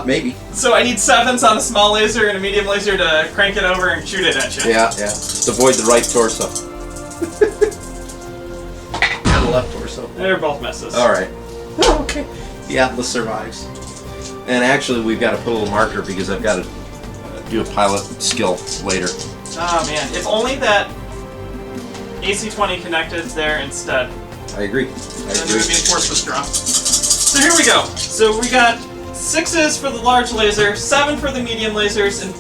Maybe. So I need 7s on a small laser and a medium laser to crank it over and shoot it at you. Yeah. Just avoid the right torso. And the left torso. They're both misses. Alright. Okay. The Atlas survives. And actually, we've got to put a little marker because I've got to do a pilot skill later. Oh man, if only that AC 20 connected there instead. I agree. Then it would be a forceless draw. So here we go. So we got 6s for the large laser, 7 for the medium lasers, and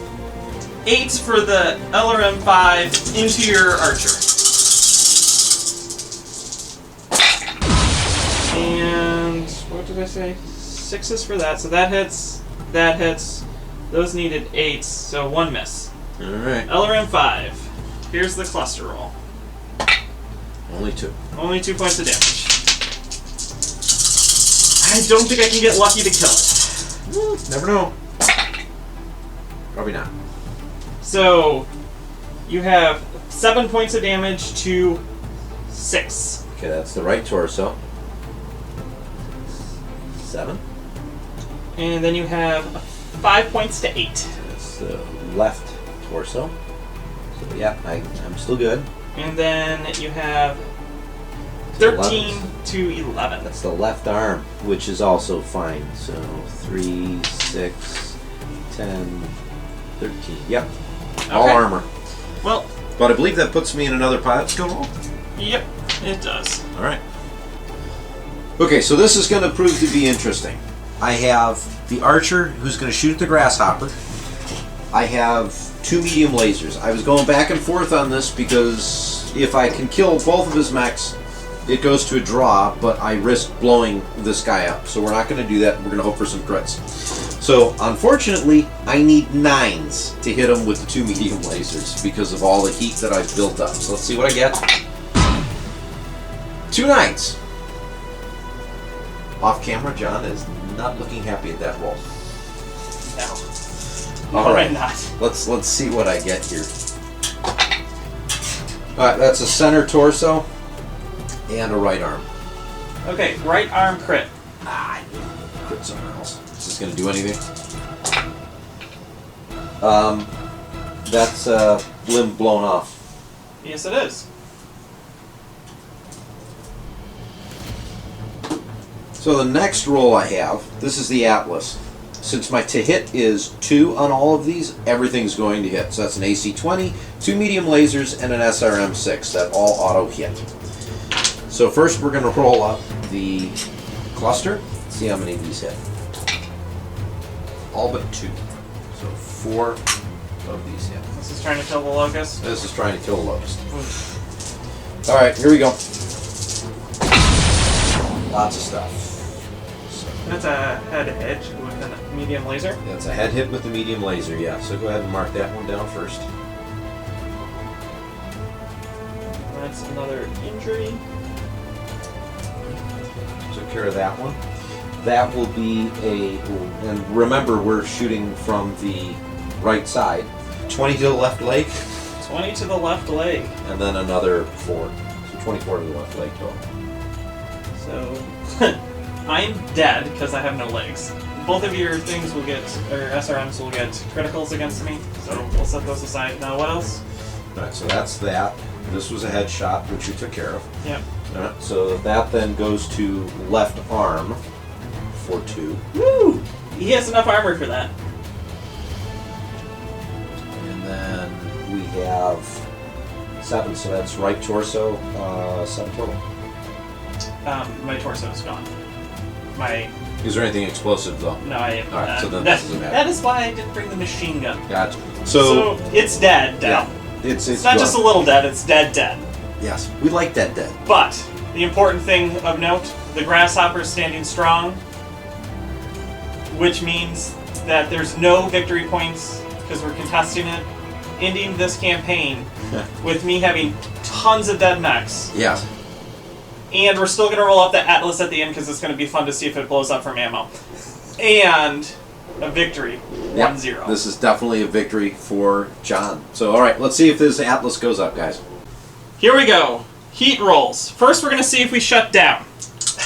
8s for the LRM-5 into your archer. And what did I say? 6s for that. So that hits. That hits. Those needed 8s, so 1 miss. All right. LRM-5. Here's the cluster roll. Only 2. Only 2 points of damage. I don't think I can get lucky to kill it. Never know. Probably not. So, you have 7 points of damage to 6. Okay, that's the right torso. 7. And then you have 5 points to 8. That's the left torso. So yeah, I'm still good. And then you have To 13 11. to 11. That's the left arm, which is also fine. So 3, 6, 10, 13. Yep. All Okay. armor. Well, But I believe that puts me in another pilot skill roll. yep, it does. All right. Okay, so this is going to prove to be interesting. I have the archer who's going to shoot at the grasshopper. I have 2 medium lasers. I was going back and forth on this because if I can kill both of his mechs, it goes to a draw, but I risk blowing this guy up. So we're not going to do that. We're going to hope for some crits. So unfortunately, I need 9s to hit him with the 2 medium lasers because of all the heat that I've built up. So let's see what I get. 2 9s. Off camera, John is not looking happy at that roll. No. All right, not. let's see what I get here. All right, that's a center torso and a right arm. Okay, right arm crit. I crit somewhere else. Is this going to do anything? That's limb blown off. Yes, it is. So the next roll I have, this is the Atlas. Since my to hit is 2 on all of these, everything's going to hit. So that's an AC-20, 2 medium lasers, and an SRM-6 that all auto hit. So first we're going to roll up the cluster, see how many of these hit. All but 2. So 4 of these hit. This is trying to kill the locust. This is trying to kill the locust. Alright, here we go. Lots of stuff. That's a head edge with a medium laser. That's a head hit with the medium laser, yeah. So go ahead and mark that one down first. That's another injury. Took care of that one. That will be and remember we're shooting from the right side. 20 to the left leg. 20 to the left leg. And then another 4. So 24 to the left leg total. So, I'm dead because I have no legs. Both of your things will get, or SRMs will get criticals against me, so we'll set those aside. Now, what else? Alright, so that's that. This was a headshot, which you took care of. Yep. Alright, so that then goes to left arm for 2. Woo! He has enough armor for that. And then we have 7, so that's right torso, 7 total. My torso is gone. Is there anything explosive though? No, I have Alright, so then that, this doesn't matter. that is why I didn't bring the machine gun. Gotcha. So it's dead. Yeah, it's not gone. just a little dead, it's dead. Yes, we like dead. But the important thing of note, the grasshopper is standing strong, which means that there's no victory points because we're contesting it, ending this campaign with me having tons of dead mechs. Yes. And we're still going to roll up the Atlas at the end because it's going to be fun to see if it blows up from ammo. And a victory, 1-0. This is definitely a victory for John. So, alright, let's see if this Atlas goes up, guys. Here we go. Heat rolls. First, we're going to see if we shut down.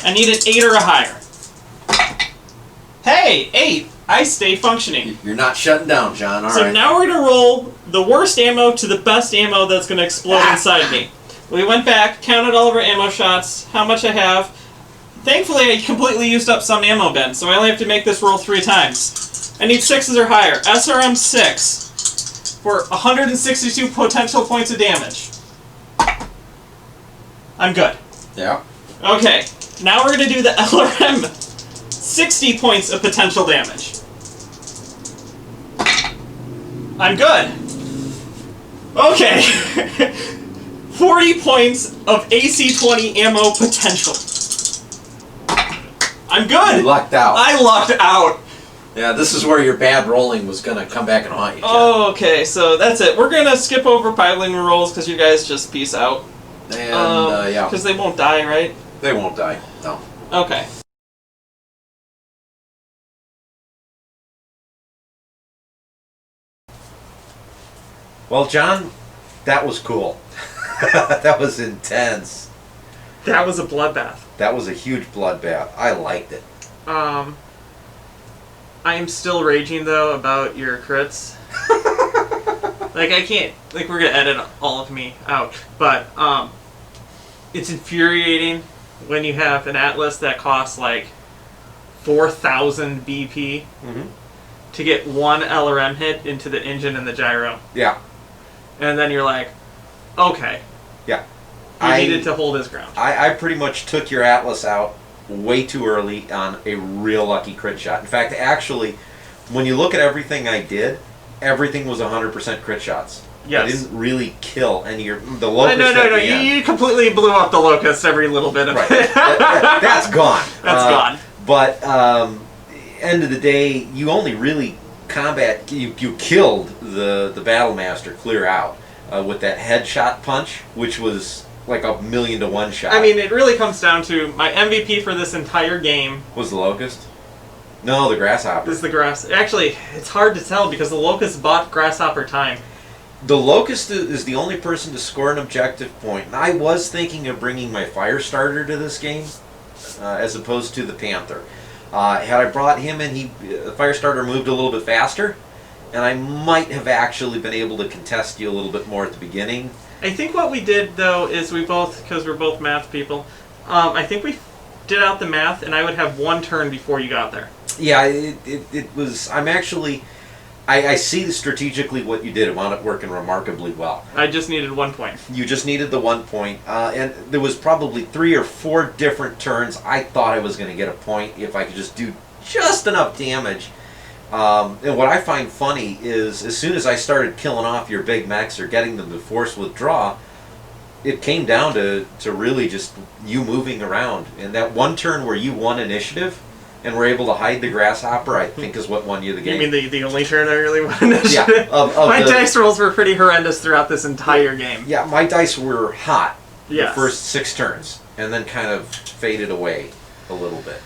I need an 8 or a higher. Hey, 8. I stay functioning. You're not shutting down, John. Alright. So now we're going to roll the worst ammo to the best ammo that's going to explode inside me. We went back, counted all of our ammo shots, how much I have. Thankfully, I completely used up some ammo bin, so I only have to make this roll 3 times. I need 6s or higher. SRM 6 for 162 potential points of damage. I'm good. Yeah. Okay, now we're going to do the LRM. 60 points of potential damage. I'm good. Okay. 40 points of AC-20 ammo potential. I'm good. You lucked out. I lucked out. Yeah, this is where your bad rolling was going to come back and haunt you, John. Oh, okay, so that's it. We're going to skip over piling rolls because you guys just peace out. And, yeah. Because they won't die, right? They won't die. No. Okay. Well, John, that was cool. That was intense. That was a bloodbath. That was a huge bloodbath. I liked it. I am still raging, though, about your crits. Like, I can't... Like, we're going to edit all of me out. But, it's infuriating when you have an Atlas that costs, like, 4,000 BP to get one LRM hit into the engine and the gyro. Yeah. And then you're like, okay. Yeah. He needed to hold his ground. I pretty much took your Atlas out way too early on a real lucky crit shot. In fact, actually, when you look at everything I did, everything was 100% crit shots. Yes. I didn't really kill any of the locust. No. You completely blew up the locust every little bit of it. That's gone. That's gone. But end of the day, you only really combat. You killed the battle master clear out with that headshot punch, which was like a 1,000,000 to 1 shot. I mean, it really comes down to my MVP for this entire game. Was the locust? No, the grasshopper. Is the grass. Actually, it's hard to tell because the locust bought grasshopper time. The locust is the only person to score an objective point. And I was thinking of bringing my fire starter to this game as opposed to the panther. Had I brought him in, the fire starter moved a little bit faster, and I might have actually been able to contest you a little bit more at the beginning. I think what we did, though, is we both, because we're both math people, I think we did out the math, and I would have 1 turn before you got there. Yeah, it was... I'm actually... I see strategically what you did. It wound up working remarkably well. I just needed 1 point. You just needed the 1 point. And there was probably 3 or 4 different turns I thought I was going to get a point if I could just do just enough damage. And what I find funny is as soon as I started killing off your big mechs or getting them to force withdraw, it came down to really just you moving around. And that 1 turn where you won initiative and were able to hide the grasshopper, I think is what won you the game. You mean the only turn I really won initiative? Yeah. My dice rolls were pretty horrendous throughout this entire game. Yeah, my dice were hot yes. the first 6 turns, and then kind of faded away a little bit.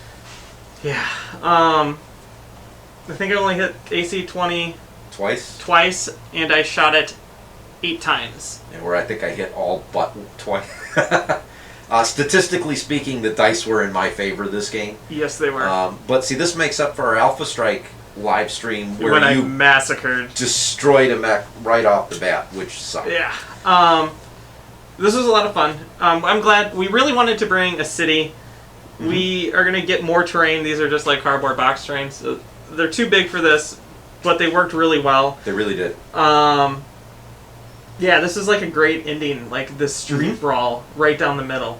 Yeah. I think I only hit AC 20... Twice, and I shot it 8 times. And where I think I hit all but twice. Statistically speaking, the dice were in my favor this game. Yes, they were. But see, this makes up for our Alpha Strike live stream where when you I massacred, destroyed a mech right off the bat, which sucked. Yeah. This was a lot of fun. I'm glad. We really wanted to bring a city. Mm-hmm. We are going to get more terrain. These are just like cardboard box terrains. So they're too big for this, but they worked really well. They really did. Yeah, this is like a great ending, like the street brawl right down the middle.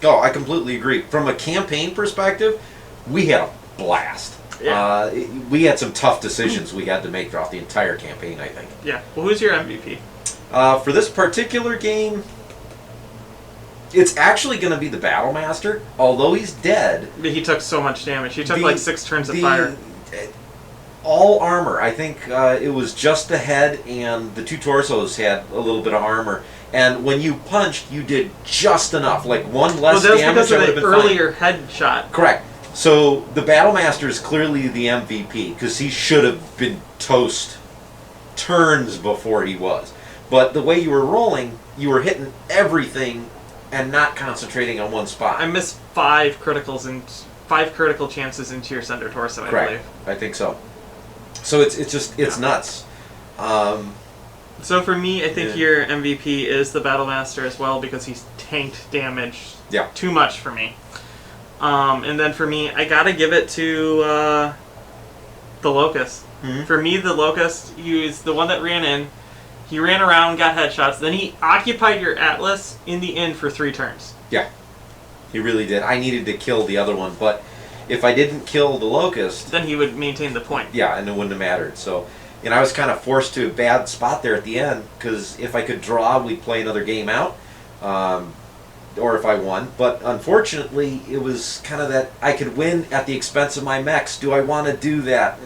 Oh, I completely agree. From a campaign perspective, we had a blast. Yeah. We had some tough decisions we had to make throughout the entire campaign, I think. Yeah. Well, who's your MVP? For this particular game, it's actually going to be the Battle Master, although he's dead. He took so much damage. He took like 6 turns of fire. All armor. I think it was just the head and the 2 torsos had a little bit of armor. And when you punched, you did just enough. Like 1 less damage. Well, that's because of the earlier head shot. Correct. So the Battle Master is clearly the MVP because he should have been toast turns before he was. But the way you were rolling, you were hitting everything and not concentrating on one spot. I missed 5 criticals and 5 critical chances into your center torso. Correct. I believe. I think so. So it's nuts. So for me, I think your MVP is the Battle Master as well because he's tanked damage too much for me. And then for me, I gotta give it to the Locust. Mm-hmm. For me, the Locust, he was the one that ran in. He ran around, got headshots. Then he occupied your Atlas in the end for 3 turns. Yeah, he really did. I needed to kill the other one, but if I didn't kill the Locust, then he would maintain the point. Yeah, and it wouldn't have mattered. So, I was kind of forced to a bad spot there at the end because if I could draw, we'd play another game out, or if I won. But unfortunately, it was kind of that I could win at the expense of my mechs. Do I want to do that?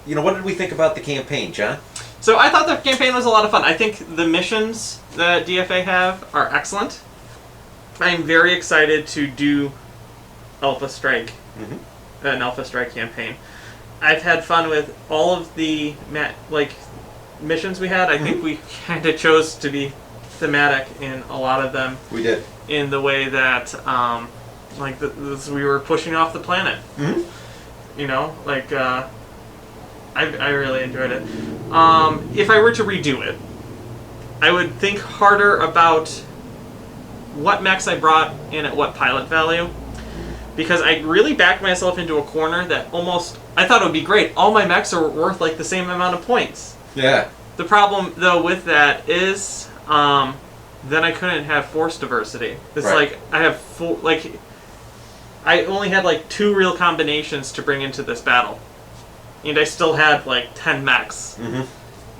What did we think about the campaign, John? So I thought the campaign was a lot of fun. I think the missions that DFA have are excellent. I'm very excited to do Alpha Strike, an Alpha Strike campaign. I've had fun with all of the missions we had. I think we kind of chose to be thematic in a lot of them. We did. In the way that, we were pushing off the planet. I really enjoyed it. If I were to redo it, I would think harder about what mechs I brought in at what pilot value. Because I really backed myself into a corner that I thought it would be great. All my mechs are worth like the same amount of points. Yeah. The problem, though, with that is then I couldn't have force diversity. It's like I have I only had like 2 real combinations to bring into this battle. And I still had like 10 mechs. Mm-hmm.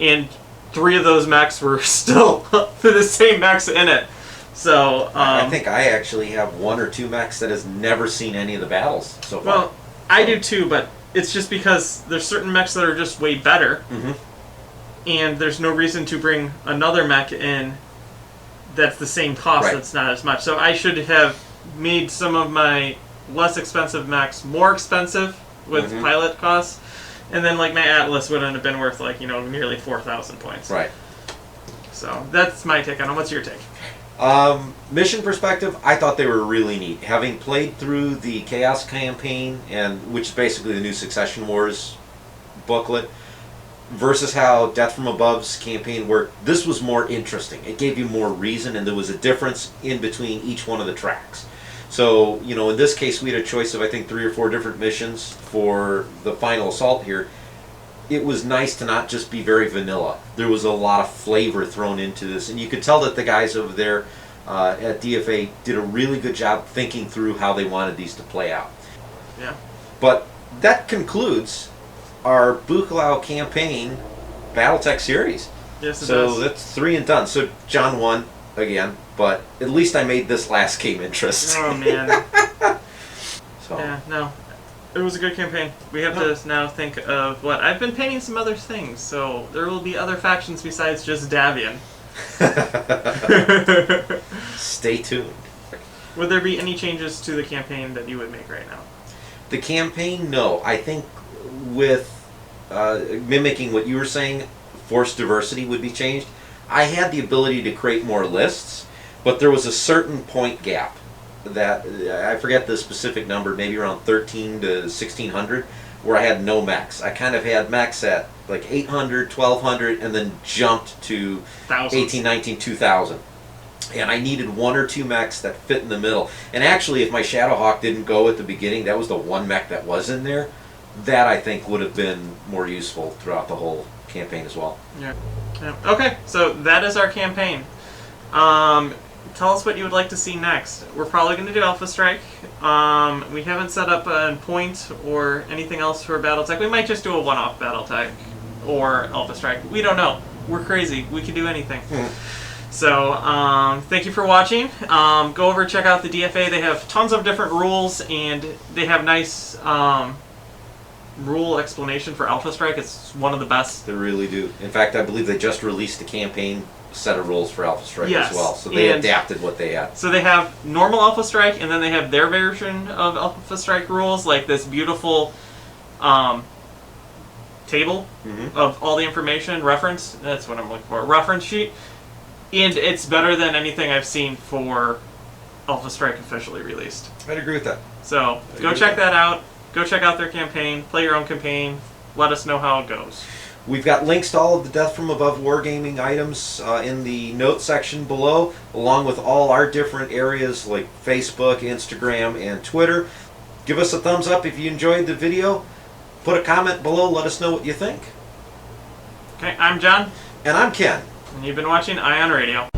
And 3 of those mechs were still the same mechs in it. So I think I actually have 1 or 2 mechs that has never seen any of the battles so far. Well, I do too, but it's just because there's certain mechs that are just way better. Mm-hmm. And there's no reason to bring another mech in that's the same cost, Right. that's not as much. So I should have made some of my less expensive mechs more expensive with Mm-hmm. pilot costs. And then like my Atlas wouldn't have been worth like, nearly 4,000 points. Right. So that's my take on it. What's your take? Mission perspective, I thought they were really neat. Having played through the Chaos campaign, which is basically the new Succession Wars booklet, versus how Death From Above's campaign worked, this was more interesting. It gave you more reason, and there was a difference in between each one of the tracks. So, in this case, we had a choice of, I think, 3 or 4 different missions for the final assault here. It was nice to not just be very vanilla. There was a lot of flavor thrown into this, and you could tell that the guys over there at DFA did a really good job thinking through how they wanted these to play out. Yeah. But that concludes our Buchlau campaign BattleTech series. Yes, it So does. that's 3 and done. So John won again, but at least I made this last game interesting. Oh, man. So. Yeah, no. It was a good campaign. We have to now think of what... I've been painting some other things, so there will be other factions besides just Davion. Stay tuned. Would there be any changes to the campaign that you would make right now? The campaign, no. I think with mimicking what you were saying, forced diversity would be changed. I had the ability to create more lists, but there was a certain point gap that, I forget the specific number, maybe around 13 to 1600, where I had no mechs. I kind of had mechs at like 800, 1200, and then jumped to Thousands. 18, 19, 2000. And I needed 1 or 2 mechs that fit in the middle. And actually, if my Shadowhawk didn't go at the beginning, that was the one mech that was in there. That, I think, would have been more useful throughout the whole campaign as well. Yeah. Okay, so that is our campaign. Tell us what you would like to see next. We're probably going to do Alpha Strike. We haven't set up a point or anything else for BattleTech. We might just do a one-off BattleTech or Alpha Strike. We don't know. We're crazy. We can do anything. So, thank you for watching. Go over, check out the DFA. They have tons of different rules, and they have nice rule explanation for Alpha Strike. It's one of the best. They really do. In fact, I believe they just released a campaign set of rules for Alpha Strike Yes, as well. So they and adapted what they had. So they have normal Alpha Strike, and then they have their version of Alpha Strike rules, like this beautiful table of all the information, reference, that's what I'm looking for, reference sheet. And it's better than anything I've seen for Alpha Strike officially released. I'd agree with that. So go check that out. Go check out their campaign. Play your own campaign. Let us know how it goes. We've got links to all of the Death From Above Wargaming items in the notes section below, along with all our different areas like Facebook, Instagram, and Twitter. Give us a thumbs up if you enjoyed the video. Put a comment below. Let us know what you think. Okay, I'm John. And I'm Ken. And you've been watching Ion Radio.